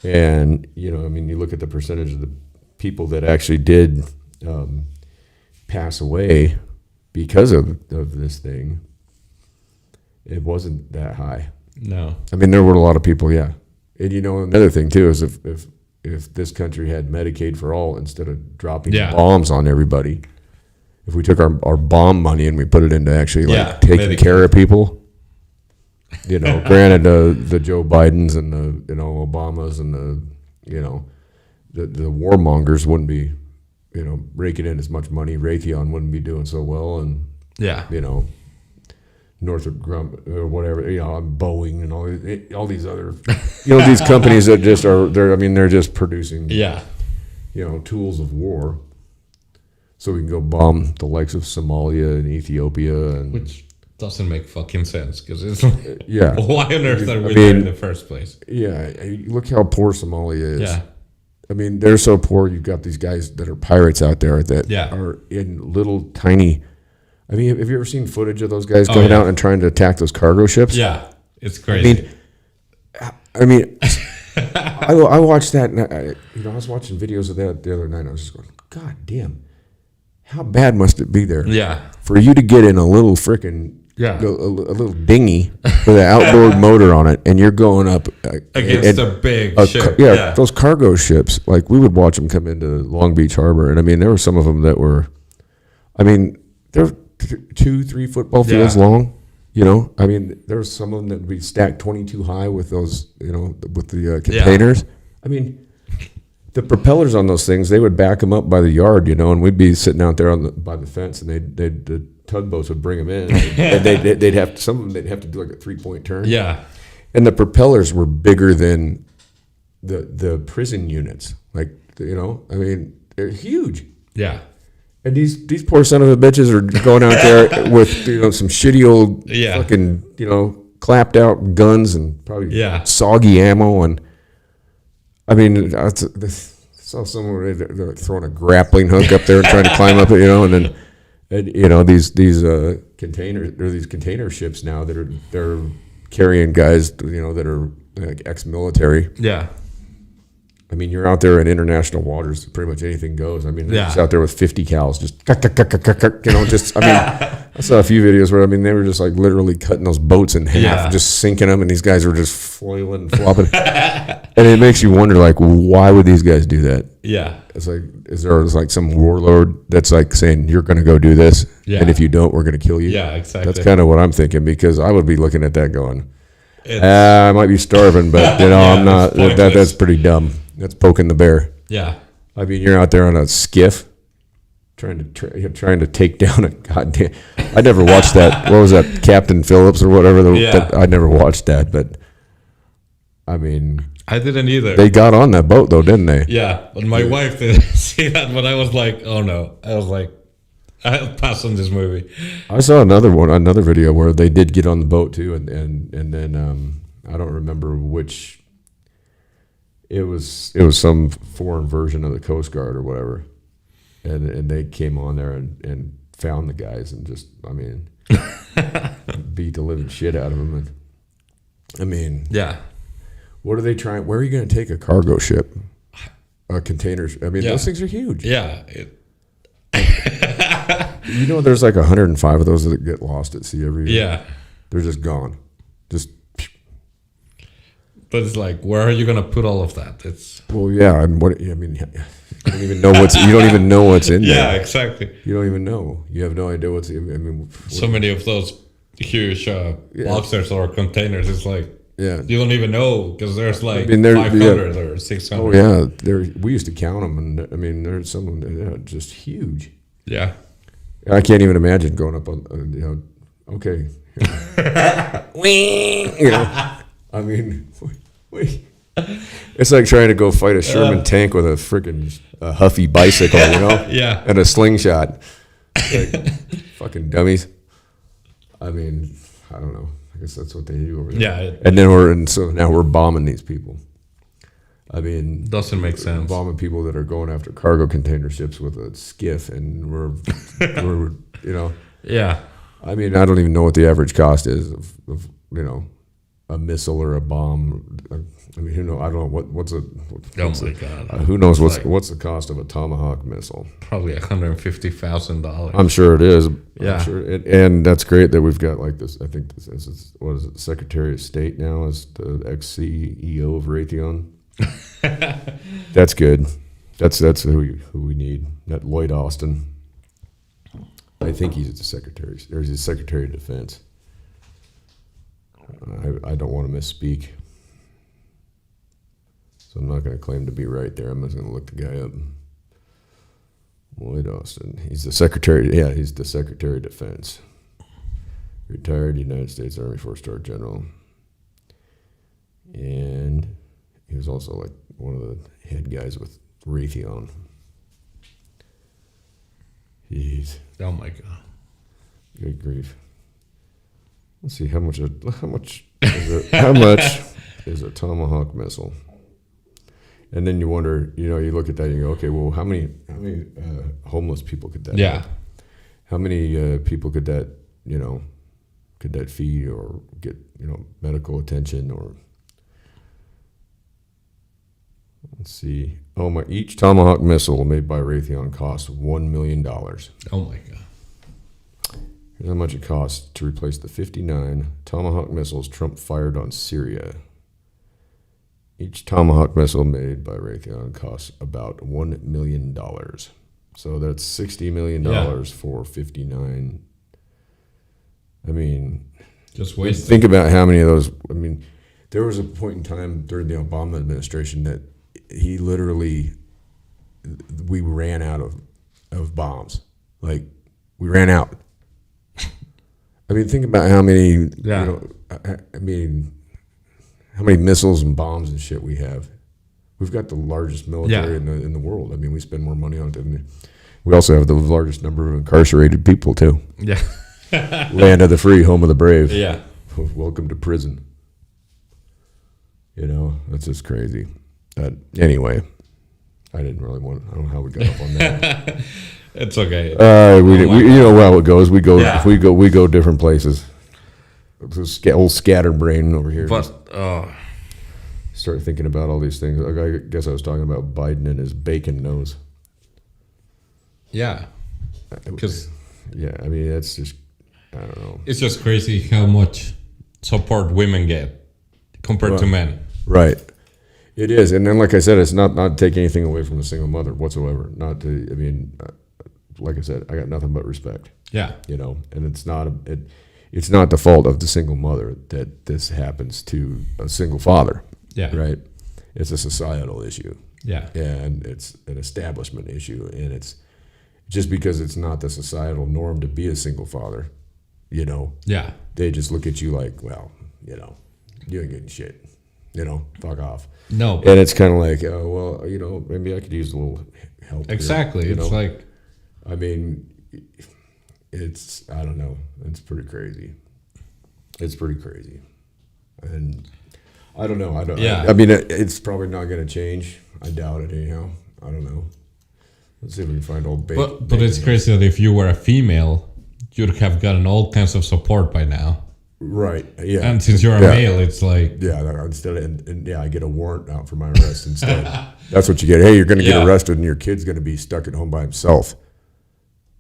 And you look at the percentage of the people that actually did pass away because of this thing. It wasn't that high. no, I mean, there were a lot of people, yeah. And another thing too is if if this country had Medicaid for all instead of dropping Yeah. bombs on everybody, if we took our bomb money and we put it into actually like Yeah, taking Medicaid. care of people, you know, granted the Joe Bidens and the Obamas and the warmongers wouldn't be raking in as much money. Raytheon wouldn't be doing so well, and Yeah. Northrop Grumman or whatever, Boeing and all these other, these companies that just they're just producing, Yeah. tools of war. So we can go bomb the likes of Somalia and Ethiopia and Which doesn't make fucking sense because it's like, yeah, why on earth are we I there mean, in the first place? yeah. Look how poor Somalia is. Yeah. I mean, they're so poor. You've got these guys that are pirates out there that Yeah. are in little tiny. I mean, have you ever seen footage of those guys going yeah. out and trying to attack those cargo ships? Yeah. It's crazy. I mean, I watched that, and I was watching videos of that the other night. And I was just going, God damn, how bad must it be there yeah. for you to get in a little freaking Yeah. a little dinghy with an outboard motor on it, and you're going up Against a big ship. yeah, those cargo ships. Like we would watch them come into Long Beach Harbor, and I mean, there were some of them that were, I mean, they're 2-3 football fields Yeah. long. I mean, there were some of them that would be stacked 22 high with those, with the containers. I mean, the propellers on those things, they would back them up by the yard, and we'd be sitting out there by the fence, and the tugboats would bring them in, and they'd have some of them. They'd have to do like a 3-point turn. Yeah. And the propellers were bigger than the prison units. Like, I mean, they're huge. Yeah. And these poor son of a bitches are going out there with some shitty old Yeah. fucking clapped out guns and probably Yeah. soggy ammo. And I mean, I saw someone they're throwing a grappling hook up there and trying to climb up it, and then these containers or these container ships now that they're carrying guys that are like ex-military. Yeah. I mean, you're out there in international waters. Pretty much anything goes. I mean, they're Yeah. just out there with 50 cals, just just. I mean, I saw a few videos where they were just like literally cutting those boats in half, Yeah. just sinking them, and these guys were just flailing and flopping. And it makes you wonder, like, why would these guys do that? Yeah. It's like, is there like some warlord that's like saying you're going to go do this, Yeah. and if you don't, we're going to kill you? Yeah, exactly. That's kind of what I'm thinking, because I would be looking at that going, It's- I might be starving, but Yeah, I'm not. it's pointless. That's pretty dumb. That's poking the bear. Yeah. I mean, you're out there on a skiff trying to take down a goddamn. I never watched that. What was that, Captain Phillips or whatever? Yeah. I never watched that, but I mean, I didn't either. they got on that boat though, didn't they? Yeah, but my wife didn't see that, but I was like, oh no. I was like, I'll pass on this movie. I saw another video where they did get on the boat too, and then I don't remember which. It was some foreign version of the Coast Guard or whatever, and they came on there and found the guys and just, I mean, beat the living shit out of them. And I mean, Yeah. what are they trying? Where are you going to take a cargo ship? A container? I mean, Yeah. those things are huge. Yeah. There's like 105 of those that get lost at sea every year. Yeah. They're just gone. Just. But it's like, where are you going to put all of that? It's Well, yeah, and what I mean, you don't even know what's in yeah, there. exactly. You don't even know. You have no idea what's. I mean, So many of those huge boxers or containers. It's like yeah. you don't even know because there's like I mean, there- 500 or 600. Oh yeah, we used to count them, and I mean, there's some of them just huge. Yeah. I can't even imagine going up on. Okay. I mean, wait. It's like trying to go fight a Sherman tank with a freaking Huffy bicycle, Yeah. and a slingshot. Like, fucking dummies. I mean, I don't know. I guess that's what they do over there. Yeah. And then so now we're bombing these people. I mean, Doesn't make sense. bombing people that are going after cargo container ships with a skiff, and we're Yeah. I mean, I don't even know what the average cost is of a missile or a bomb. I mean, who knows? I don't know what's Oh my god. who knows Like- what's the cost of a Tomahawk missile? Probably $150,000. I'm sure it is. Yeah. I'm sure and that's great that we've got like this. I think this is what is it? The Secretary of State now is the ex CEO of Raytheon. That's good. That's who we need. That Lloyd Austin. I think he's the secretary. There's his Secretary of Defense. I don't want to misspeak, so I'm not going to claim to be right there. I'm just going to look the guy up. Lloyd Austin. He's the Secretary. Yeah, he's the Secretary of Defense. Retired United States Army 4-star general. And he was also like one of the head guys with Raytheon. Jeez. Oh my god. Good grief. Let's see how much is a Tomahawk missile? And then you wonder, you look at that and you go, okay, well, how many homeless people could that Yeah. help? How many people could that feed or get, medical attention or let's see. Each Tomahawk missile made by Raytheon costs $1 million. Oh my god. Here's how much it costs to replace the 59 Tomahawk missiles Trump fired on Syria. Each Tomahawk missile made by Raytheon costs about $1 million. So that's $60 million for 59. I mean, Just wasted. think about how many of those. I mean, there was a point in time during the Obama administration that he literally, we ran out of bombs. Like, we ran out. I mean, think about how many, Yeah. I mean, how many missiles and bombs and shit we have. We've got the largest military in the world. I mean, we spend more money on it than we also have the largest number of incarcerated people too. Yeah. Land of the free, home of the brave. Yeah. Welcome to prison. That's just crazy. Anyway, I didn't really want. I don't know how we got up on that. It's okay. We you know how it goes. We go Yeah. we go different places. Old scatterbrain over here. But Start thinking about all these things. I guess I was talking about Biden and his bacon nose. yeah, because Yeah, I mean that's just I don't know. it's just crazy how much support women get compared to men. Right. It is, and then like I said, it's not to take anything away from a single mother whatsoever. Not to. I mean, like I said, I got nothing but respect. Yeah. And it's not it's not the fault of the single mother that this happens to a single father. Yeah. Right. It's a societal issue. Yeah. And it's an establishment issue, and it's just because it's not the societal norm to be a single father. Yeah. They just look at you like, well, you ain't getting shit. Fuck off. No. And it's kind of like, oh, well, maybe I could use a little help. here, Exactly. It's like, I mean, I don't know. It's pretty crazy. It's pretty crazy. And I don't know. Yeah. I mean, it's probably not going to change. I doubt it anyhow. I don't know. Let's see if we can find old bacon. but it's crazy that if you were a female, you'd have gotten all kinds of support by now. Right. Yeah. And since you're a male, it's like, Yeah, instead and I get a warrant out for my arrest instead. That's what you get. Hey, you're going to get Yeah. arrested, and your kid's going to be stuck at home by himself.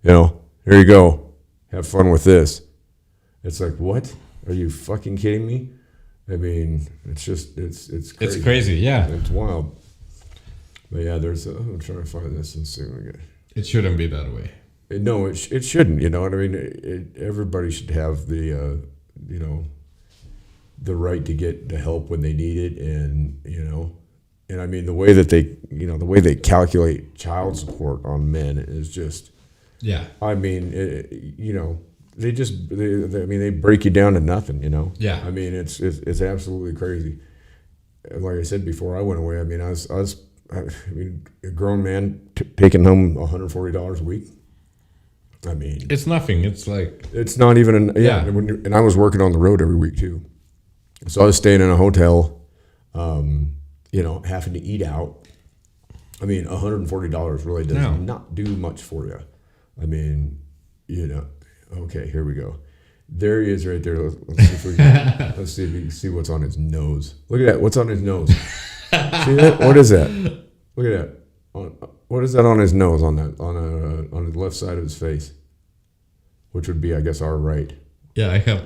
Here you go. Have fun with this. It's like, what? Are you fucking kidding me? I mean, it's just it's crazy. it's crazy. Yeah. It's wild. But yeah, I'm trying to find this and see what we get. It shouldn't be that way. No, it shouldn't. You know what I mean? Everybody should have the the right to get the help when they need it, and I mean the way that they calculate child support on men is just. Yeah. I mean, they break you down to nothing. Yeah. I mean, it's absolutely crazy. And like I said before, I went away. I mean, I was a grown man taking home $140 a week. I mean, It's nothing. It's like, it's not even Yeah. And I was working on the road every week too, so I was staying in a hotel, having to eat out. I mean, $140 really does No. not do much for you. I mean, okay, here we go. There he is right there. Let's see if we can, let's see if you can see what's on his nose. Look at that. What's on his nose? See that? What is that? Look at that. What is that on his nose? On the left side of his face, which would be, I guess, our right. yeah, I have.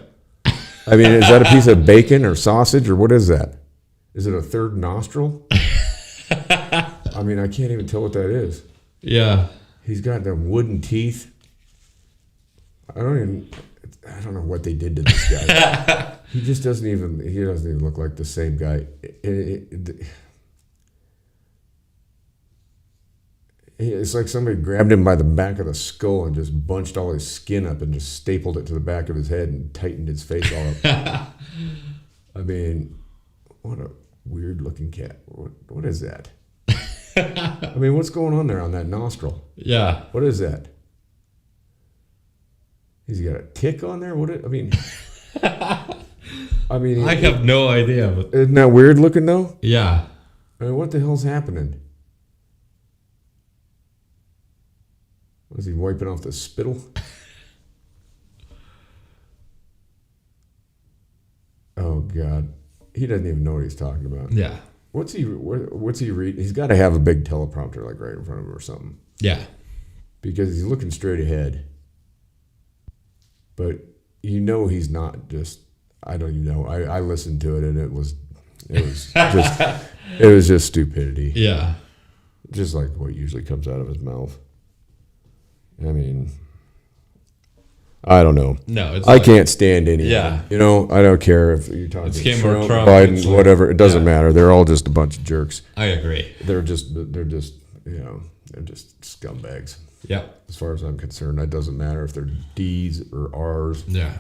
I mean, is that a piece of bacon or sausage or what is that? Is it a third nostril? I mean, I can't even tell what that is. Yeah. He's got them wooden teeth. I don't know what they did to this guy. He doesn't even look like the same guy. It's like somebody grabbed him by the back of the skull and just bunched all his skin up and just stapled it to the back of his head and tightened his face all up. I mean, what a weird looking cat. What is that? I mean, what's going on there on that nostril? Yeah. What is that? Has he got a tick on there? I mean, I have no idea. But isn't that weird looking though? yeah. I mean, what the hell's happening? Was he wiping off the spittle? Oh God, he doesn't even know what he's talking about. Yeah. What's he reading? He's got to have a big teleprompter like right in front of him or something, Yeah. because he's looking straight ahead. But you know he's not just. I don't even know. I listened to it and it was just stupidity. Yeah. Just like what usually comes out of his mouth. I mean, I don't know. No, it's I can't stand any Yeah. of them. You know, I don't care if you're talking It's him or Trump, Biden, it's like- whatever. It doesn't yeah. matter. They're all just a bunch of jerks. I agree. They're just they're just scumbags. Yeah. As far as I'm concerned, it doesn't matter if they're D's or R's, Yeah.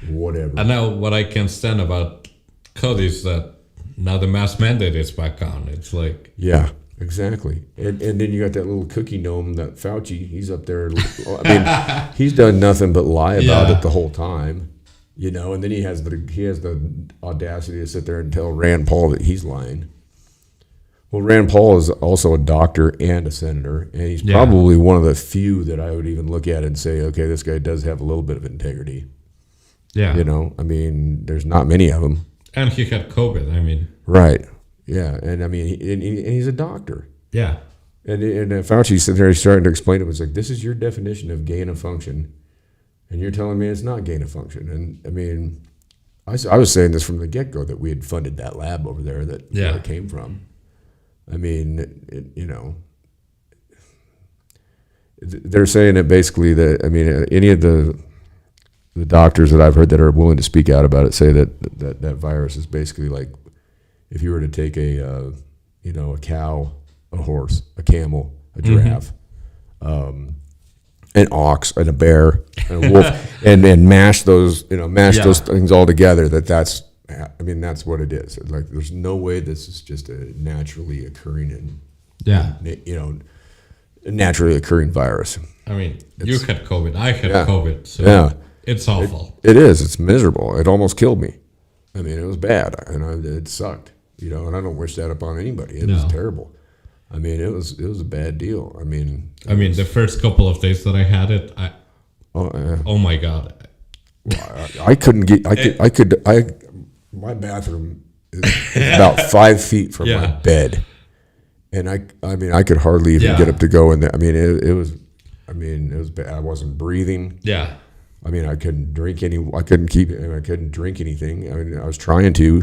whatever. And now what I can stand about Cody is that now the mask mandate is back on. It's like, Yeah, exactly. And then you got that little cookie gnome, that Fauci. He's up there. I mean, he's done nothing but lie about Yeah. it the whole time, you know. And then he has the audacity to sit there and tell Rand Paul that he's lying. Well, Rand Paul is also a doctor and a senator, and he's Yeah. probably one of the few that I would even look at and say, okay, this guy does have a little bit of integrity. yeah. You know, I mean, there's not many of them. And he had COVID. I mean, Right. Yeah. And I mean, and he's a doctor. yeah. And Fauci sitting there, he's starting to explain it. It's like, this is your definition of gain of function. And you're telling me it's not gain of function. And I mean, I was saying this from the get go that we had funded that lab over there that Yeah. where it came from. I mean, you know, they're saying it basically that, I mean, any of the doctors that I've heard that are willing to speak out about it say that virus is basically like if you were to take a cow, a horse, a camel, a giraffe, an ox, and a bear, and a wolf, and mash those those things all together. That's what it is. Like, there's no way this is just a naturally occurring naturally occurring virus. I mean, you had COVID. I had Yeah. COVID. So Yeah. it's awful. It is. It's miserable. It almost killed me. I mean, it was bad, and it sucked. You know, and I don't wish that upon anybody. It was No. terrible. I mean, it was a bad deal. I mean, the first couple of days that I had it, oh my God. I couldn't get. My bathroom is about 5 feet from my Yeah. bed, and I could hardly even Yeah. get up to go in there. I mean, it was bad. I wasn't breathing. Yeah. I mean, I couldn't drink I couldn't drink anything. I mean, I was trying to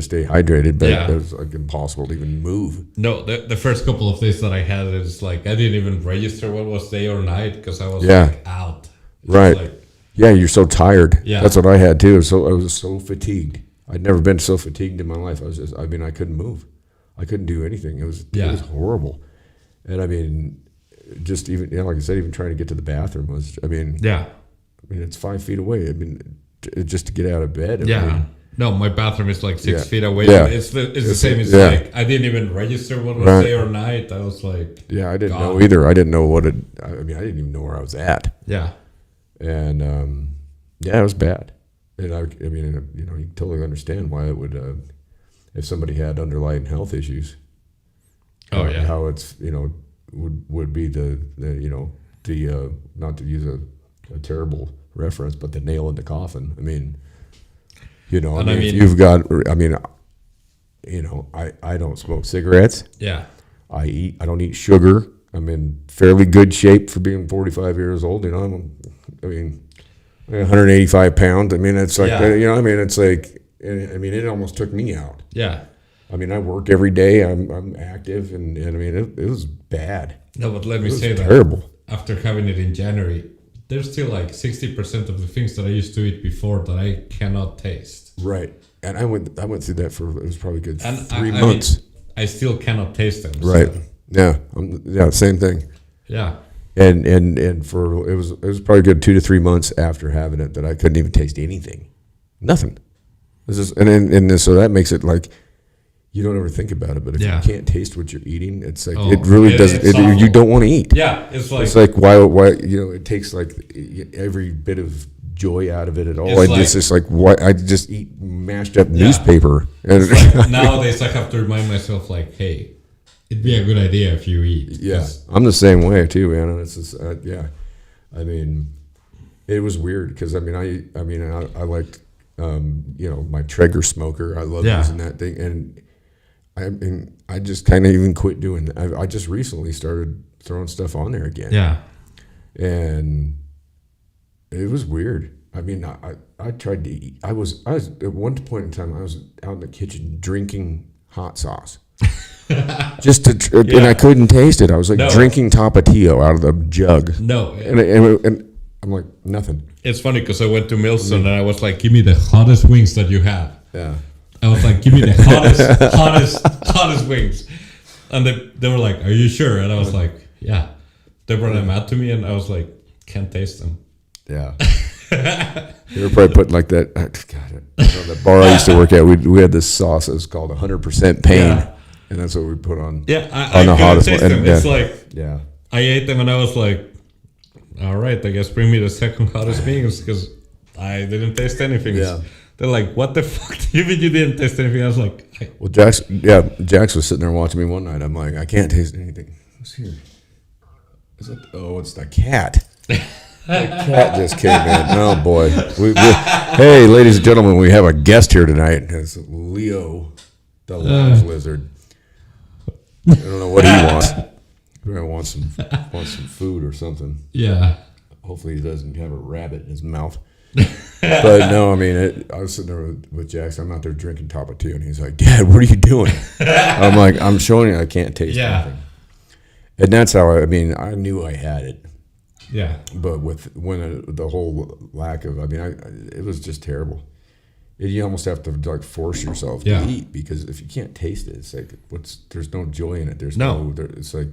stay hydrated, but Yeah. it was like impossible to even move. No, the first couple of days that I had it, it's like I didn't even register what was day or night because I was Yeah. like out. It's Right. like- Yeah, you're so tired. Yeah. That's what I had too. So I was so fatigued. I'd never been so fatigued in my life. I couldn't move. I couldn't do anything. It was horrible. And I mean, just even, like I said, even trying to get to the bathroom was, yeah. it's 5 feet away. I mean, just to get out of bed. Yeah. I mean, No, my bathroom is like 6 Yeah. feet away. Yeah. It's the same. It's Yeah. like I didn't even register what was Right. day or night. I was like, yeah, I didn't God. know either. I didn't know I didn't even know where I was at. yeah. And it was bad. And you totally understand why it would, if somebody had underlying health issues. Oh, yeah. How it's would be the not to use a terrible reference, but the nail in the coffin. I mean, if you've got, I don't smoke cigarettes. Yeah. I don't eat sugar. I'm in fairly good shape for being 45 years old. 185 pounds. I mean, it's like, Yeah. it's like, it almost took me out. Yeah. I mean, I work every day. I'm active, and I mean, it was bad. No, but let me It was say that terrible. after having it in January, there's still like 60% of the things that I used to eat before that I cannot taste. Right. And I went through that for, it was probably a good And 3 I months. mean, I still cannot taste them. so- Right. Yeah. Yeah. Same thing. yeah. And for it was probably a good 2 to 3 months after having it that I couldn't even taste anything, nothing. This is so that makes it like you don't ever think about it, but if Yeah. you can't taste what you're eating, it's like Oh, it really doesn't. it's awful. You don't want to eat. Yeah. It's like why it takes like every bit of joy out of it at all. It's It's just like why I just eat mashed up Yeah. newspaper. And Like, nowadays I have to remind myself like, hey, it'd be a good idea if you eat. Yeah, 'Cause- I'm the same way too, man. And it's just, yeah. I mean, it was weird because I liked, my Traeger smoker. I love Yeah. using that thing, and I mean, I just kind of even quit doing that. I just recently started throwing stuff on there again, Yeah. and it was weird. I mean, I tried to eat. I was at one point in time I was out in the kitchen drinking hot sauce. Just to, and Yeah. I couldn't taste it. I was like No. drinking Tapatio out of the jug, No, and I'm like nothing. it's funny because I went to Milson and I was like, give me the hottest wings that you have. Yeah, I was like, give me the hottest wings. And they were like, are you sure? And I was like, yeah. They brought them out to me and I was like, can't taste them. yeah. You were probably putting like that. God, the bar I used to work at, we had this sauce that was called 100% pain, Yeah. and that's what we put on. Yeah, On I the couldn't hottest taste one, them. and- It's yeah. like, Yeah, I ate them and I was like, all right, I guess bring me the second hottest wings because I didn't taste anything. Yeah. They're like, what the fuck? Even you didn't taste anything. I was like, well, Jax was sitting there watching me one night. I'm like, I can't taste anything. What's here? Is it? Oh, it's the cat. The cat just came in. Oh boy. Hey, ladies and gentlemen, we have a guest here tonight. It's Leo, the lounge lizard. I don't know what he wants. He might want some food or something. yeah. Hopefully he doesn't have a rabbit in his mouth. But no, I mean, I was sitting there with Jax. I'm out there drinking Tapatio, and he's like, Dad, what are you doing? I'm like, I'm showing you I can't taste Yeah. anything. And that's how I knew I had it. Yeah. But the whole lack of, it was just terrible. You almost have to like force yourself to Yeah. eat because if you can't taste it, it's like there's no joy in it. There's No. it's like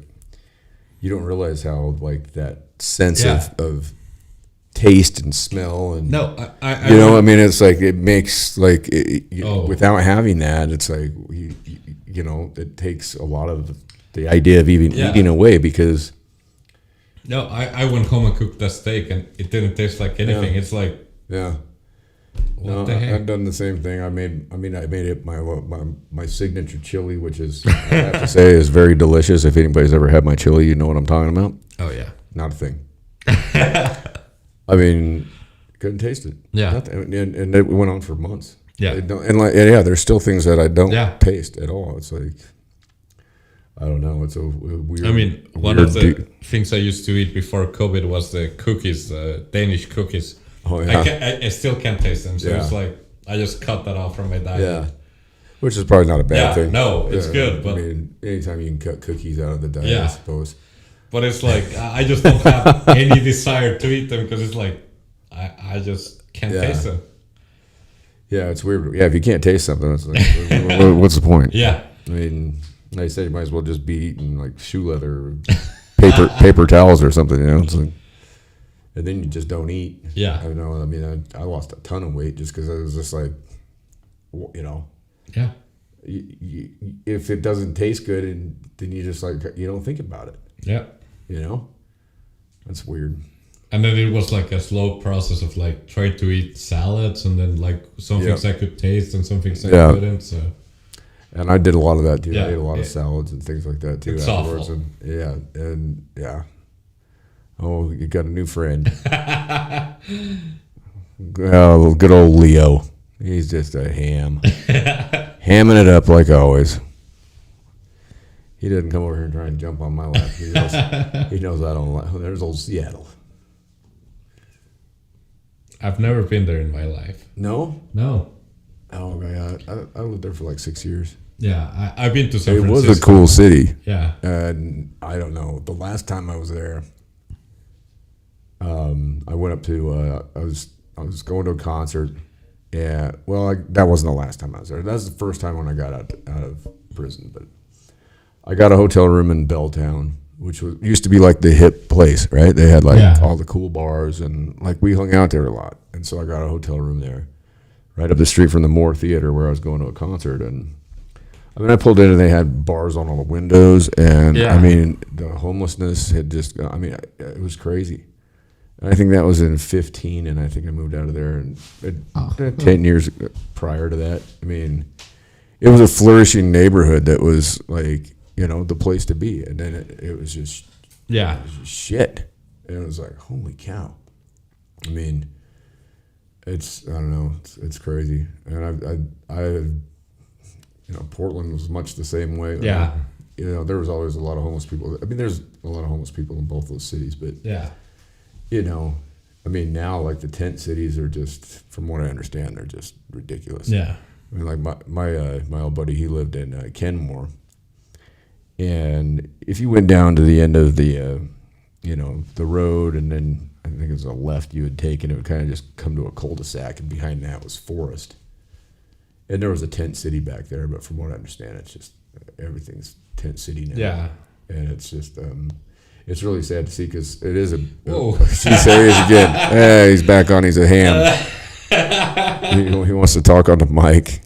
you don't realize how like that sense Yeah. of taste and smell and No, I it's like it makes like Oh. without having that, it's like it takes a lot of the idea of even Yeah. eating away because No, I went home and cooked that steak and it didn't taste like anything. Yeah. It's like, yeah. what No, the heck? I've done the same thing. I made it my signature chili, which is I have to say is very delicious. If anybody's ever had my chili, you know what I'm talking about. Oh, yeah. Not a thing. I mean, couldn't taste it. Yeah. Nothing. And it went on for months. Yeah. There's still things that I don't Yeah. taste at all. It's like I don't know. It's a weird. I mean, one weird of the things I used to eat before COVID was the cookies, Danish cookies. Oh, yeah. I still can't taste them. So Yeah. it's like, I just cut that off from my diet. Yeah. Which is probably not a bad Yeah, thing. no, it's good, but- I mean, anytime you can cut cookies out of the diet, Yeah. I suppose. But it's like, I just don't have any desire to eat them because it's like, I just can't Yeah. taste them. Yeah, it's weird. Yeah, if you can't taste something, it's like, what's the point? Yeah. I mean, like I said, you might as well just be eating like shoe leather, or paper towels or something. It's like, and then you just don't eat. Yeah. I know. I mean, I lost a ton of weight just because I was just like, Yeah. if it doesn't taste good, and then you just like you don't think about it. Yeah. That's weird. And then it was like a slow process of like trying to eat salads and then like some Yeah. things I could taste and some things I Yeah. couldn't. So And I did a lot of that too. Yeah. I ate a lot of salads and things like that too It's afterwards. awful. And yeah. Oh, you got a new friend. Oh, good old Leo. He's just a ham. Hamming it up like always. He doesn't come over here and try and jump on my lap. He knows I don't like. There's old Seattle. I've never been there in my life. No? No. Oh, my God. I lived there for like 6 years. Yeah, I've been to San It Francisco. was a cool city. Yeah. And I don't know. The last time I was there, I went up to. I was going to a concert. Yeah. Well, that wasn't the last time I was there. That was the first time when I got out of prison. But I got a hotel room in Belltown, which used to be like the hip place, right? They had like Yeah. all the cool bars, and like we hung out there a lot. And so I got a hotel room there, right up the street from the Moore Theater where I was going to a concert. And I mean, I pulled in and they had bars on all the windows, and Yeah. I mean, the homelessness had just. I mean, it was crazy. And I think that was in 15, and I think I moved out of there and 10 years prior to that. I mean, it was a flourishing neighborhood that was like, you know, the place to be. And then it was just Yeah. shit. And it was like, holy cow. I mean, I don't know, it's crazy. And you know, Portland was much the same way. Yeah. You know, there was always a lot of homeless people. I mean, there's a lot of homeless people in both those cities, but Yeah. you know, I mean, now like the tent cities are just, from what I understand, they're just ridiculous. Yeah. I mean, like my old buddy, he lived in Kenmore, and if you went down to the end of the, you know, the road, and then I think it was a left you would take, and it would kind of just come to a cul-de-sac, and behind that was forest, and there was a tent city back there. But from what I understand, it's just everything's tent city now. Yeah. And it's just, it's really sad to see, because it is a. Whoa. She's serious again. Hey, he's back on. He's a ham. he wants to talk on the mic.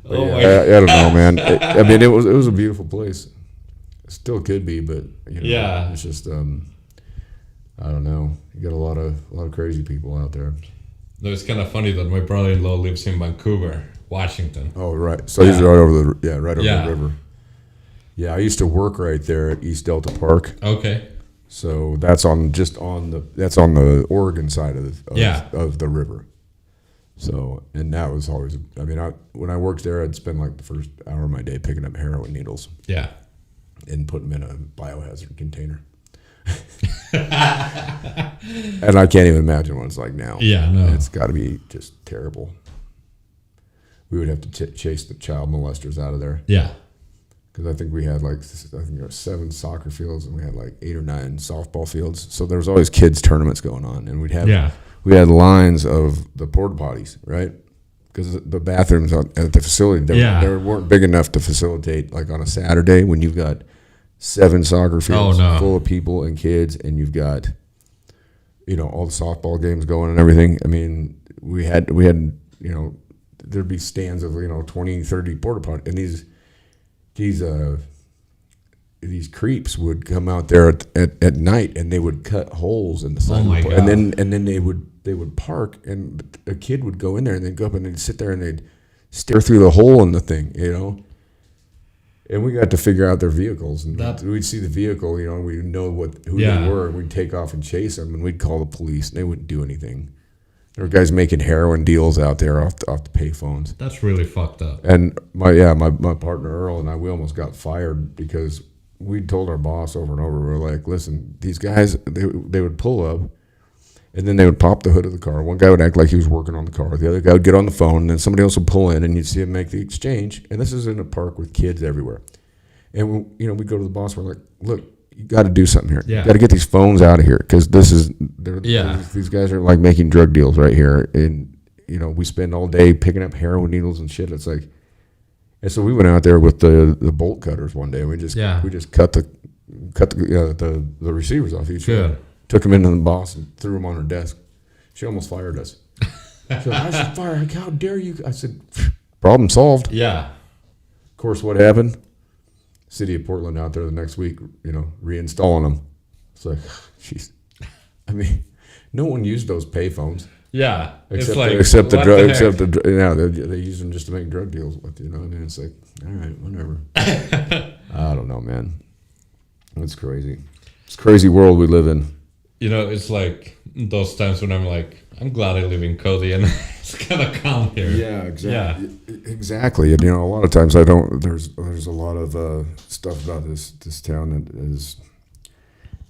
But Oh yeah, my I don't know, man. I mean, it was a beautiful place. It still could be, but you know, Yeah. it's just I don't know. You got a lot of crazy people out there. No, it's kind of funny that my brother-in-law lives in Vancouver, Washington. Oh, right. So he's right over the right over Yeah. the river. Yeah, I used to work right there at East Delta Park. Okay. So that's on the Oregon side of the river. So, and that was always, I mean, when I worked there, I'd spend like the first hour of my day picking up heroin needles Yeah. and putting them in a biohazard container. And I can't even imagine what it's like now. Yeah, no. It's got to be just terrible. We would have to chase the child molesters out of there. Yeah. Because I think we had like, there were 7 soccer fields, and we had like 8 or 9 softball fields. So there was always kids tournaments going on, and we had lines of the porta potties, right? Because the bathrooms at the facility, they weren't big enough to facilitate, like on a Saturday when you've got 7 soccer fields full of people and kids, and you've got, you know, all the softball games going and everything. I mean, we had you know, there'd be stands of, you know, 20, 30 porta potties, and these creeps would come out there at night, and they would cut holes in the side. Oh my God. And then they would park, and a kid would go in there, and they'd go up and they'd sit there and they'd stare through the hole in the thing, you know. And we got to figure out their vehicles, and we'd see the vehicle, you know, and we'd know who they were, and we'd take off and chase them, and we'd call the police, and they wouldn't do anything. There were guys making heroin deals out there off the payphones. That's really fucked up. And my partner Earl and I, we almost got fired because we told our boss over and over, we were like, listen, these guys, they would pull up, and then they would pop the hood of the car. One guy would act like he was working on the car. The other guy would get on the phone, and then somebody else would pull in, and you'd see him make the exchange. And this is in a park with kids everywhere. And you know, we go to the boss, we're like, look, you got to do something here. Yeah. You got to get these phones out of here, because these guys are like making drug deals right here. And you know, we spend all day picking up heroin needles and shit. It's like, and so we went out there with the bolt cutters one day. We just cut the receivers off each one. Took them into the boss and threw them on her desk. She almost fired us. She's like, I should fire. How dare you? I said, problem solved. Yeah. Of course, what happened? City of Portland out there the next week, you know, reinstalling them. It's like, jeez. I mean, no one used those payphones. Yeah. Except Except they use them just to make drug deals with, you know. And it's like, all right, whatever. I don't know, man. It's crazy. It's a crazy world we live in. You know, it's like those times when I'm like, I'm glad I live in Cody and it's kind of calm here. Yeah, exactly. Yeah. Exactly. And, you know, a lot of times there's a lot of stuff about this town that is,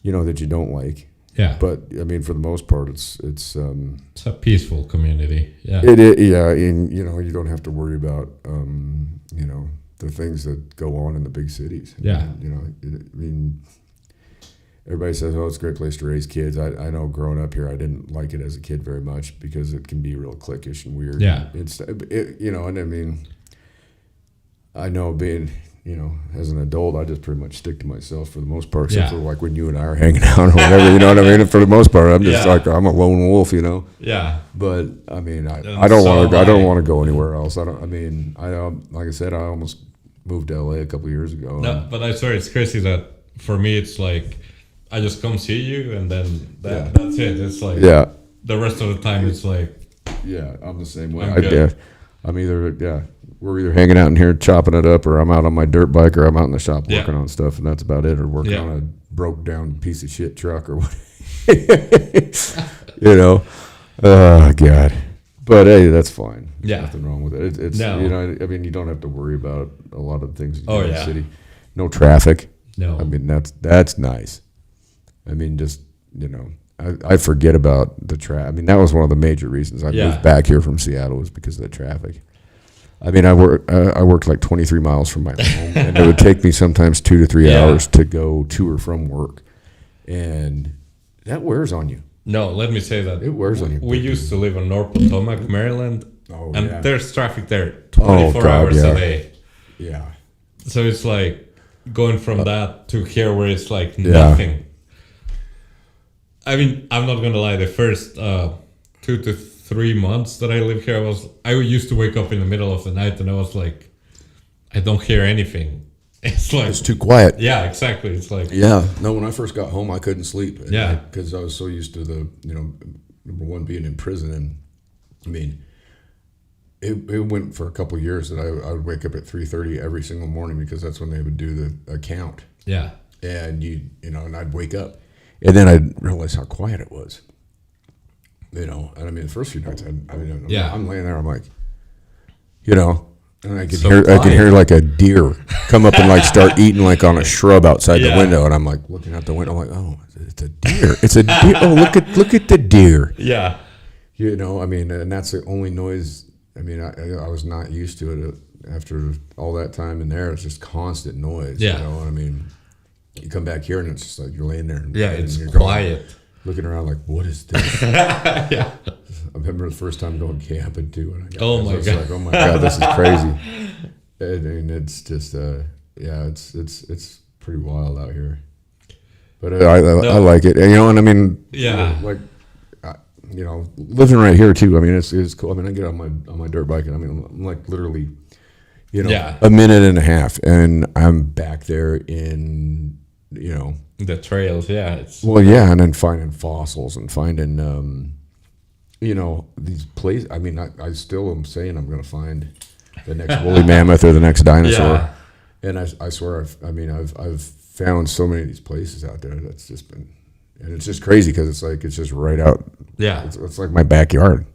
you know, that you don't like. Yeah. But, I mean, for the most part, it's a peaceful community. Yeah. Yeah. And, you know, you don't have to worry about, you know, the things that go on in the big cities. Yeah. You know, I mean, everybody says, "Oh, it's a great place to raise kids." I know growing up here, I didn't like it as a kid very much because it can be real cliquish and weird. Yeah. You know, and I mean, I know being, you know, as an adult, I just pretty much stick to myself for the most part, except Yeah. for like when you and I are hanging out or whatever, you know what I mean? And for the most part, I'm just Yeah. like, I'm a lone wolf, you know? Yeah. But I mean, I And don't so want to, am I don't I. want to go anywhere else. Like I said, I almost moved to LA a couple years ago. No, but I swear it's crazy that for me it's like I just come see you and then that's it. It's like Yeah. the rest of the time it's like Yeah, I'm the same way. I'm good. I'm either we're either hanging out in here chopping it up, or I'm out on my dirt bike, or I'm out in the shop Yeah. working on stuff, and that's about it. Or working Yeah. on a broke down piece of shit truck, or what. You know, oh god. But hey, that's fine. Yeah. Nothing wrong with it. It's No. you know, I mean, you don't have to worry about a lot of things in Oh, the yeah. city. No traffic. no. I mean, that's nice. I mean, just, you know, I forget about the traffic. I mean, that was one of the major reasons I Yeah. moved back here from Seattle, was because of the traffic. I mean, I worked like 23 miles from my home, and it would take me sometimes 2 to 3 Yeah. hours to go to or from work, and that wears on you. No, let me say that It wears on you. we used to live in North Potomac, Maryland, Oh, and yeah. there's traffic there 24 God, hours yeah. a day. Yeah. So it's like going from that to here where it's like Yeah. nothing. I mean, I'm not gonna lie. The first 2 to 3 months that I lived here, I used to wake up in the middle of the night and I was like, I don't hear anything. It's like, It's too quiet. yeah, exactly. It's like, Yeah. No, when I first got home, I couldn't sleep. Yeah. Because I was so used to the, you know, number one, being in prison. And I mean, it went for a couple of years that I would wake up at 3:30 every single morning, because that's when they would do the account. yeah, And and I'd wake up. And then I'd realize how quiet it was. You know, and I mean, the first few nights, Yeah. I'm laying there, I'm like, you know, and I So I could quiet. hear like a deer come up and like start eating like on a shrub outside the Yeah. window, and I'm like looking out the window, I'm like, oh, it's a deer, it's a deer. Oh, look at the deer. yeah, You know, I mean, and that's the only noise. I mean, I was not used to it after all that time in there. It's just constant noise. Yeah. You know, I mean, you come back here and it's just like you're laying there. And, yeah. and It's you're going, quiet. looking around like, what is this? Yeah, I remember the first time going camping too, and I got Oh this, my I was God. like, oh my god, this is crazy. And it's just, it's pretty wild out here. But I like it, and, you know, and I mean, Yeah. like, you know, living right here too. I mean, it's cool. I mean, I get on my dirt bike, and I mean, I'm like literally, you know, Yeah. a minute and a half, and I'm back there in, you know. the trails. Yeah, it's Well, yeah, and then finding fossils and finding, you know, these places. I mean, I still am saying I'm going to find the next woolly mammoth or the next dinosaur. Yeah. And I swear, I've found so many of these places out there that's just been, and it's just crazy because it's just right out. yeah. It's like my backyard.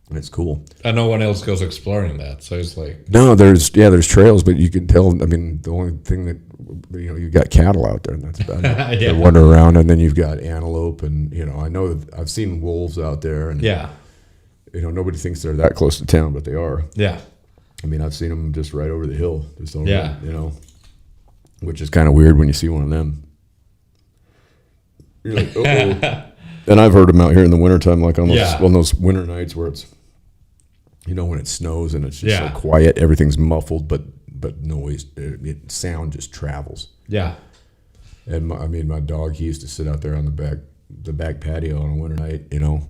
And it's cool. And no one else goes exploring that, so it's like, No, there's trails, but you can tell. I mean, the only thing that, you know, you've got cattle out there, and that's about it. Yeah. They wander around, and then you've got antelope, and you know, I know that I've seen wolves out there, and yeah, you know, nobody thinks they're that close to town, but they are. yeah, I mean, I've seen them just right over the hill, just over, Yeah. you know, which is kind of weird when you see one of them. You're like, oh. And I've heard them out here in the wintertime, like on those, Yeah. on those winter nights where it's, you know, when it snows and it's just Yeah. so quiet, everything's muffled, but noise, sound just travels. yeah, And my dog, he used to sit out there on the back patio on a winter night, you know,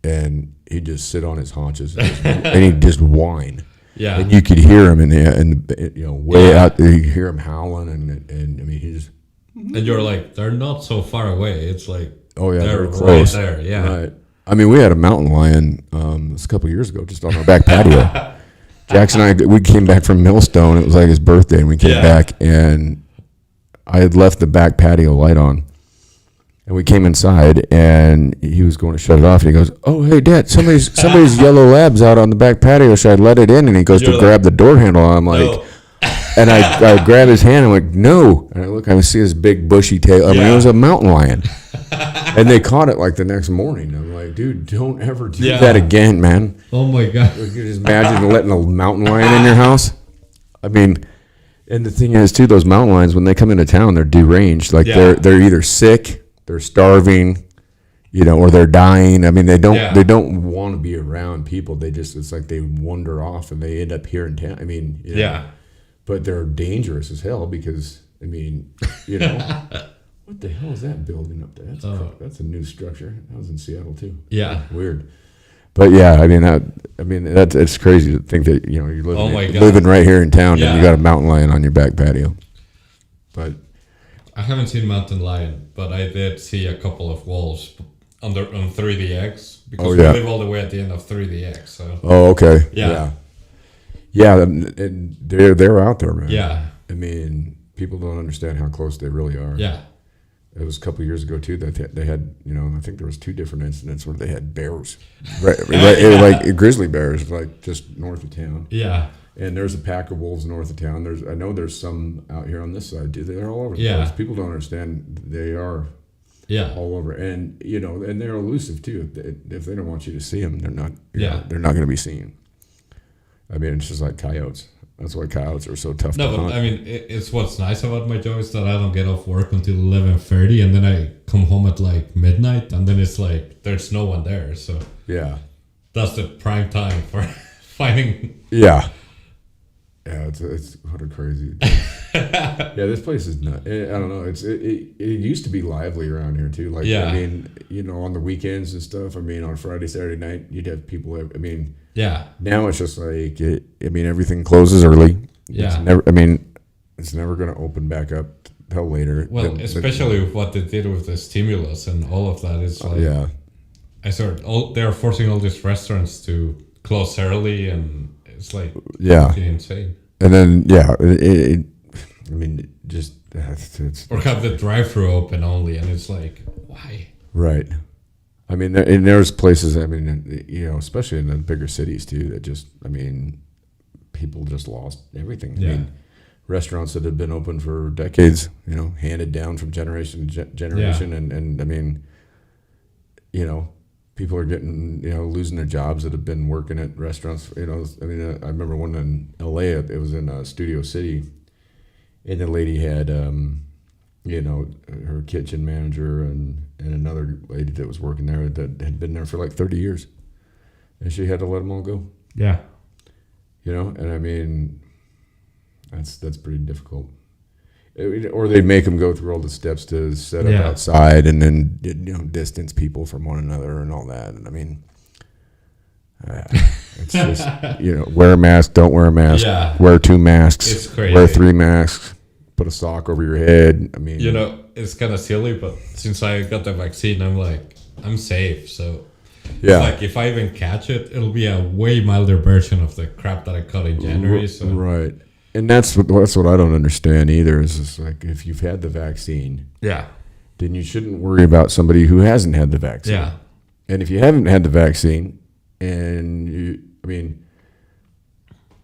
and he'd just sit on his haunches and he'd just whine. yeah. And you could hear him you know, way Yeah. out there. You could hear him howling, and I mean, he just, And you're like, they're not so far away. It's like, oh yeah, they're they're right close. there. Yeah, Right. I mean, we had a mountain lion this a couple of years ago, just on our back patio. Jackson and I, we came back from Millstone. It was like his birthday, and we came Yeah. back, and I had left the back patio light on. And we came inside, and he was going to shut it off. And he goes, "Oh, hey, Dad, somebody's yellow lab's out on the back patio. Should I let it in?" And he goes You're to like, grab the door handle. And I'm like, no. and I grab his hand. I'm like, "No!" And I look, I see his big bushy tail. I mean, Yeah. it was a mountain lion. And they caught it like the next morning. I'm like, "Dude, don't ever do Yeah. that again, man." Oh my god. You can just imagine letting a mountain lion in your house. I mean, And the thing is, too, those mountain lions, when they come into town, they're deranged. Like Yeah. they're either sick, they're starving, or they're dying. I mean, they don't want to be around people. It's like they wander off and they end up here in town. I mean, but they're dangerous as hell because I mean, what the hell is that building up there? That's a new structure. That was in Seattle too. Yeah. Weird. But yeah, I mean it's crazy to think that you're living right here in town and you got a mountain lion on your back patio. But I haven't seen mountain lion, but I did see a couple of wolves on 3DX because we live all the way at the end of 3DX. So. Oh, okay. Yeah. Yeah, and they're out there, man. Yeah. I mean, people don't understand how close they really are. Yeah. It was a couple of years ago too that they had, I think there was 2 different incidents where they had bears, right, like grizzly bears, like just north of town. Yeah. And there's a pack of wolves north of town. I know there's some out here on this side too. They're all over the place. People don't understand they are. Yeah. All over, and and they're elusive too. If they don't want you to see them, they're not. They're not going to be seen. I mean, it's just like coyotes. That's why coyotes are so tough to hunt. But I mean, it's what's nice about my job is that I don't get off work until 11:30, and then I come home at like midnight, and then it's like there's no one there. So yeah, that's the prime time for finding. Yeah. Yeah, it's what a crazy. Yeah, this place is nuts. I don't know. It used to be lively around here too. Like I mean, on the weekends and stuff. I mean, on Friday, Saturday night, you'd have people. I mean, now it's just like everything closes early. Yeah. It's never going to open back up till later. Well, especially with what they did with the stimulus and all of that. It's like they're forcing all these restaurants to close early and. It's like insane. And then it's or have the drive-through open only, and it's like why? Right. I mean, there's places. I mean, especially in the bigger cities too. That just, people just lost everything. I mean, restaurants that had been open for decades, handed down from generation to generation, and I mean, people are getting, losing their jobs that have been working at restaurants. I remember one in LA, it was in Studio City, and the lady had, her kitchen manager and another lady that was working there that had been there for like 30 years. And she had to let them all go. Yeah. And I mean, that's pretty difficult. Or they make them go through all the steps to set up outside and then distance people from one another and all that. And I mean, it's just wear a mask, don't wear a mask, wear 2 masks, it's crazy. Wear 3 masks, put a sock over your head. I mean, it's kind of silly, but since I got the vaccine, I'm like I'm safe. So like if I even catch it, it'll be a way milder version of the crap that I caught in January. So right. And that's what I don't understand either. Is just like if you've had the vaccine, then you shouldn't worry about somebody who hasn't had the vaccine. Yeah. And if you haven't had the vaccine, and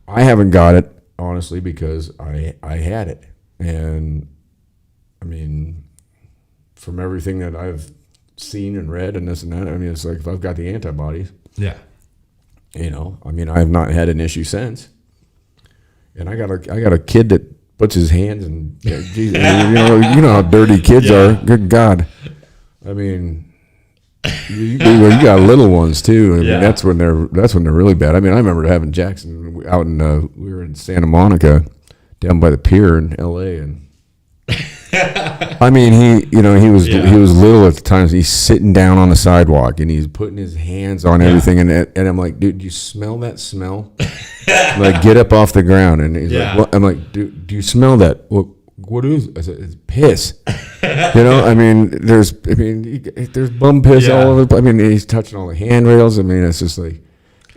I haven't got it honestly because I had it, and I mean, from everything that I've seen and read and this and that, it's like if I've got the antibodies, I have not had an issue since. And I got a kid that puts his hands in. Geez, you know how dirty kids are. Good God, I mean, you got little ones too. I mean, that's when they're really bad. I mean, I remember having Jackson out in we were in Santa Monica, down by the pier in L.A. and. I mean, he was little at the time. So he's sitting down on the sidewalk and he's putting his hands on everything, and I'm like, dude, do you smell that smell? Like, get up off the ground. And he's like, what? I'm like, do you smell that? What is it? I said, it's piss. There's bum piss all over. I mean, he's touching all the handrails. I mean, it's just like.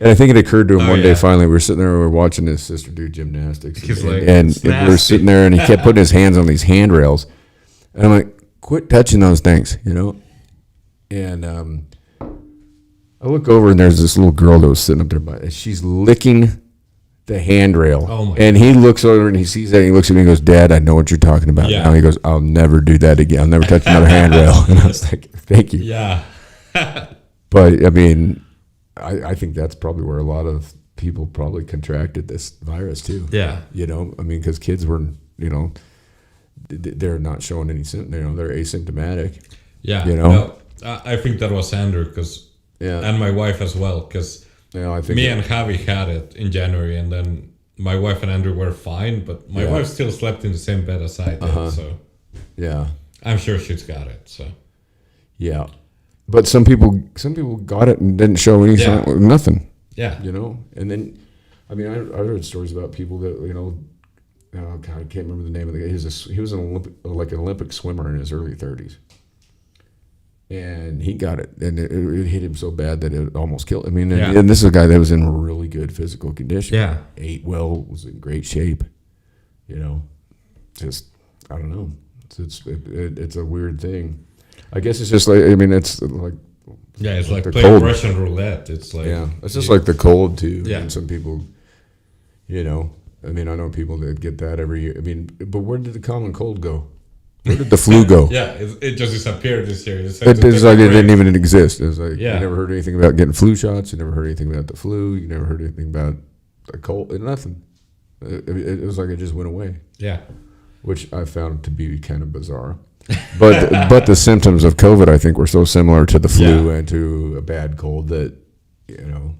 And I think it occurred to him one day. Finally, we were sitting there, we were watching his sister do gymnastics, and we were sitting there, and he kept putting his hands on these handrails, and I'm like, "Quit touching those things," And I look over, and there's this little girl that was sitting up there, and she's licking the handrail, and he looks over and he sees that, and he looks at me and goes, "Dad, I know what you're talking about now." He goes, "I'll never do that again. I'll never touch another handrail." And I was like, "Thank you." Yeah. But I mean. I think that's probably where a lot of people probably contracted this virus too. Yeah. You know, I mean, because kids were, you know, they're not showing any symptoms. You know, they're asymptomatic. Yeah. You know? No, I think that was Andrew, Yeah. and my wife as well, because You know, I think me and Javi had it in January, and then my wife and Andrew were fine, but my Yeah. wife still slept in the same bed as I did, so yeah, I'm sure she's got it. So yeah. But some people got it and didn't show any Yeah. sign, nothing. yeah, You know, and then, I mean, I heard stories about people that, you know, oh God, I can't remember the name of the guy. He was an Olympic swimmer in his early 30s, and he got it, and it hit him so bad that it almost killed. I mean, Yeah. and this is a guy that was in really good physical condition. Yeah. Ate well, was in great shape. You know, just I don't know. It's a weird thing. I guess it's just like, I mean, it's like, yeah. It's like the playing cold. Russian roulette. It's like yeah, it's just like the cold too. Yeah. And some people, you know, I mean, I know people that get that every year. I mean, but where did the common cold go? Where did the flu go? yeah. It just disappeared this year. It's like it didn't even exist. It was like Yeah. you never heard anything about getting flu shots. You never heard anything about the flu. You never heard anything about the cold. Nothing. It was like it just went away, Yeah, which I found to be kind of bizarre. But the symptoms of COVID, I think, were so similar to the flu Yeah. and to a bad cold that, you know.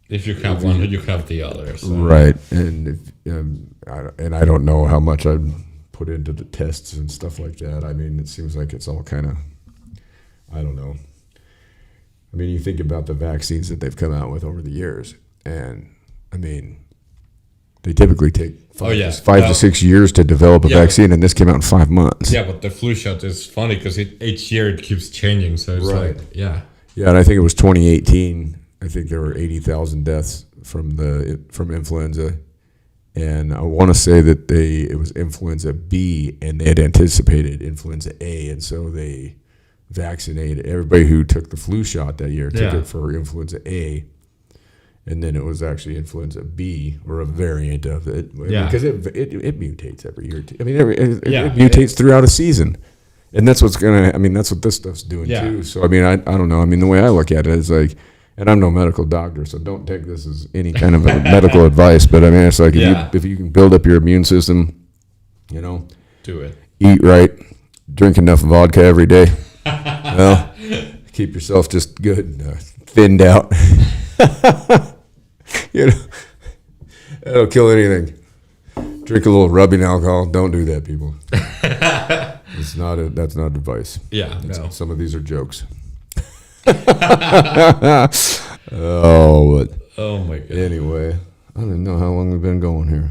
if you have one, you have the other. So. Right, and I don't know how much I'd put into the tests and stuff like that. I mean, it seems like it's all kind of, I don't know. I mean, you think about the vaccines that they've come out with over the years, and I mean, they typically take five to 6 years to develop a Yeah. vaccine, and this came out in 5 months. Yeah, but the flu shot is funny because each year it keeps changing. So it's Right. like, yeah, Yeah, and I think it was 2018. I think there were 80,000 deaths from influenza, and I want to say that it was influenza B, and they had anticipated influenza A, and so they vaccinated everybody who took the flu shot that year. Took Yeah. it for influenza A, and then it was actually influenza B or a variant of it. Yeah. because it mutates every year. I mean, it Yeah. mutates throughout a season. And that's what's gonna. I mean, that's what this stuff's doing Yeah. too. So I mean, I don't know. I mean, the way I look at it is like, and I'm no medical doctor, so don't take this as any kind of medical advice. But I mean, it's like Yeah. if you can build up your immune system, you know, do it. eat right, drink enough vodka every day. Well, keep yourself just good, thinned out. You know, that'll kill anything. Drink a little rubbing alcohol. Don't do that, people. That's not advice. Yeah, no. Some of these are jokes. Oh, but Oh my god. anyway, I don't know how long we've been going here.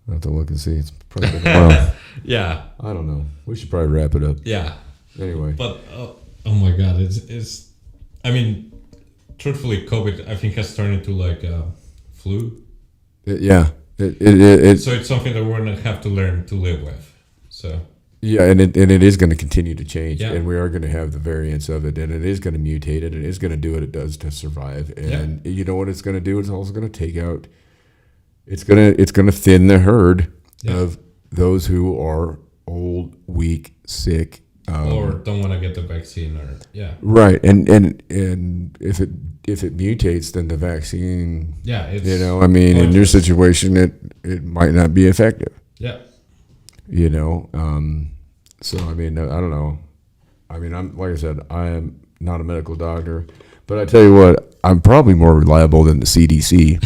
I have to look and see. It's probably been a while. Yeah, I don't know. We should probably wrap it up. yeah. Anyway, But oh my god, it's. I mean, truthfully, COVID I think has turned into like a flu. yeah, it's So it's something that we're gonna have to learn to live with. So yeah, and it is going to continue to change, Yeah. and we are going to have the variants of it, and it is going to mutate, and it is going to do what it does to survive. And you know what it's going to do? It's also going to take out. It's gonna thin the herd Yeah. of those who are old, weak, sick. or don't want to get the vaccine, or yeah, Right, and if it mutates, then the vaccine, yeah. It's you know, I mean, in your pointless. situation, it might not be effective. Yeah, You know, so I mean, I don't know. I mean, I'm like I said, I am not a medical doctor, but I tell you what, I'm probably more reliable than the CDC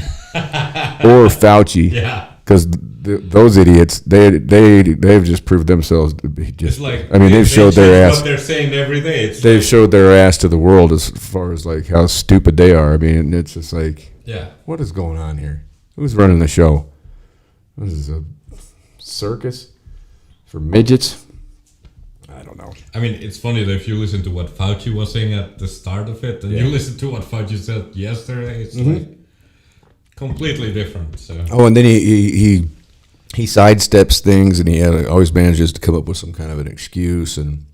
or Fauci, yeah. because those idiots, they've just proved themselves to be just. It's like I mean, they've showed their change ass. What they're saying every day. It's They've like, showed their ass to the world as far as like how stupid they are. I mean, it's just like, yeah, what is going on here? Who's running the show? This is a circus for midgets. I don't know. I mean, it's funny that if you listen to what Fauci was saying at the start of it, and Yeah. you listen to what Fauci said yesterday, it's Mm-hmm. like completely different. So Oh, and then he sidesteps things, and he always manages to come up with some kind of an excuse and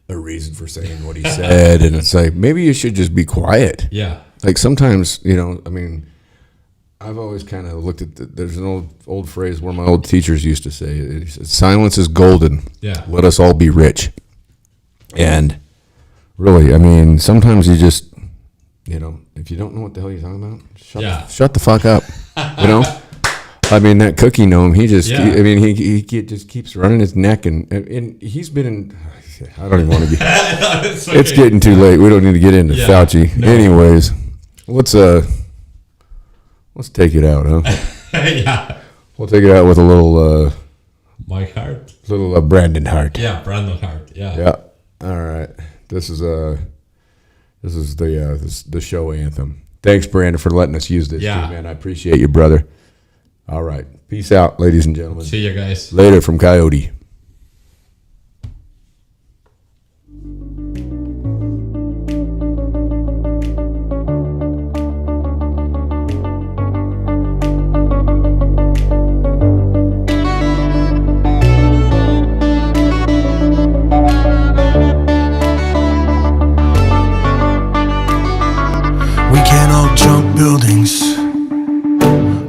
a reason for saying what he said. And it's like, maybe you should just be quiet. yeah, Like sometimes, you know, I mean, I've always kind of looked at there's an old phrase one of my old teachers used to say, it said, silence is golden. yeah, Let us all be rich. And really, I mean, sometimes you just you know, if you don't know what the hell you're talking about, Yeah. shut the fuck up. You know, I mean, that cookie gnome, he just, Yeah. I mean, he just keeps running his neck, and he's been in. I don't even want to get. It's It's okay. getting too late. We don't need to get into Yeah, Fauci. no. Anyways, let's take it out, huh? Yeah. We'll take it out with a little Mike Hart. Brandon Hart. Yeah, Brandon Hart. Yeah. Yeah. All right. This is the show anthem. Thanks, Brandon, for letting us use this. Yeah. Too, man. I appreciate you, brother. All right. Peace out, ladies and gentlemen. See you guys. Later from Coyote. We can't all jump buildings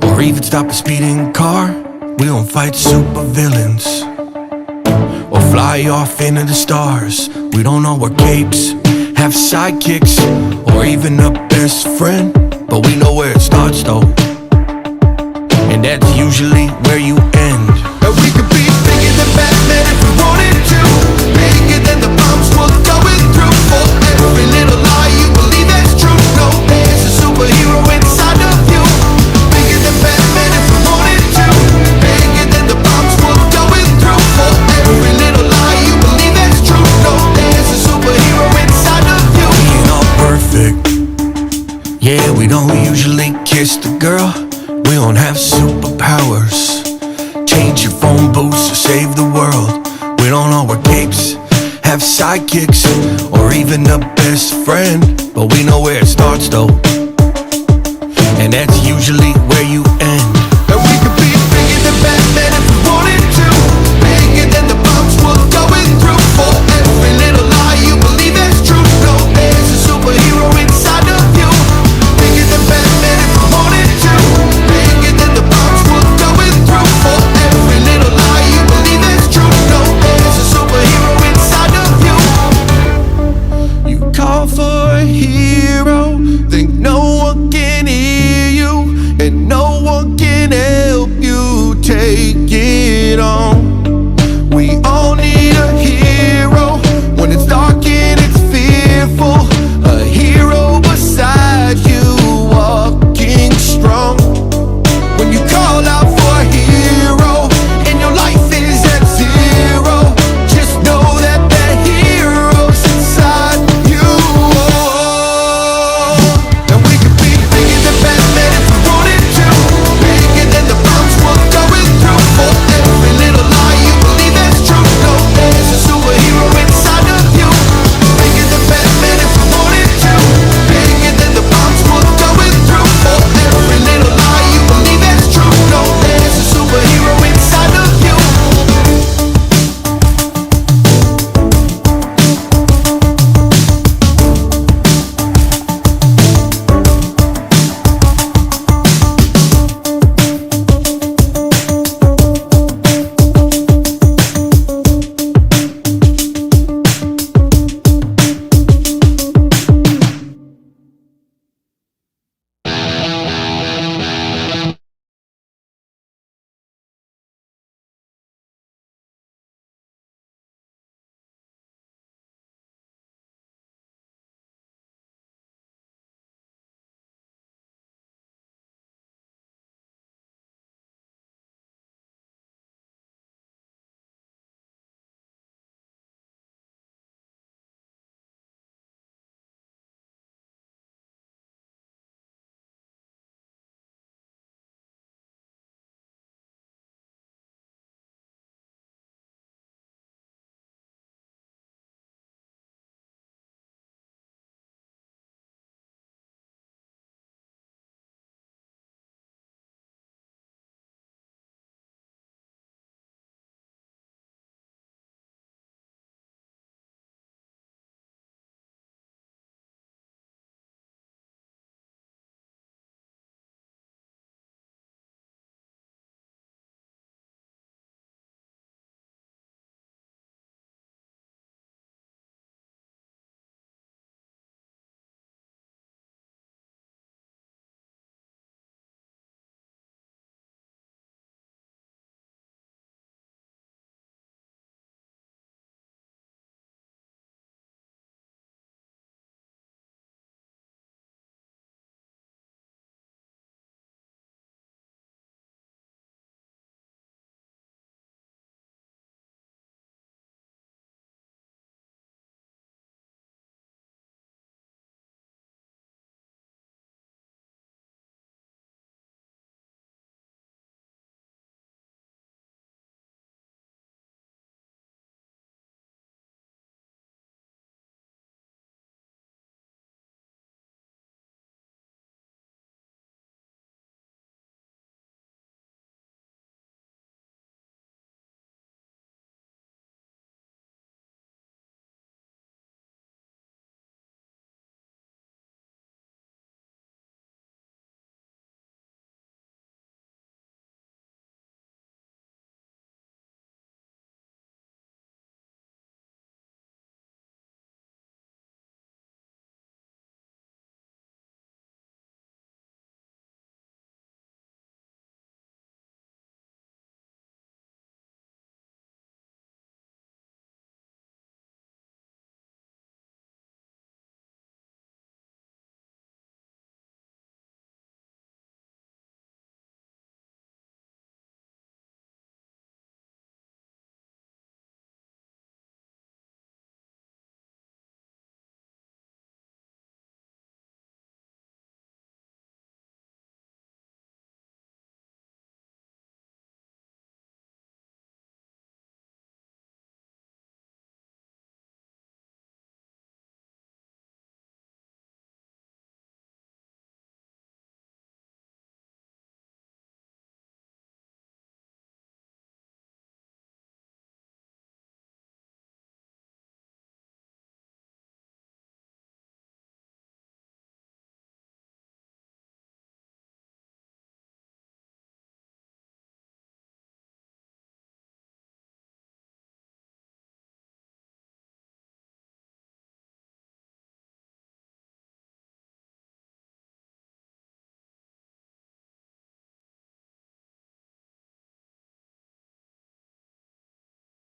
or even stop a speeding car. We don't fight super villains or fly off into the stars. We don't all wear capes, have sidekicks, or even a best friend. But we know where it starts though, and that's usually where you end. And we could be bigger than Batman if we wanted to, bigger than the bombs we're going through. For every little lie you believe that's true, no, there's a superhero inside of you. Bigger than Batman if we wanted to, bigger than the bombs we're going through. For every little lie you believe that's true, no, there's a superhero inside of you. We ain't all perfect, yeah, we don't usually kiss the girl. We don't have superpowers, change your phone booths or save the world. We don't all wear capes, have sidekicks, or even a best friend. But we know where it starts though, and that's usually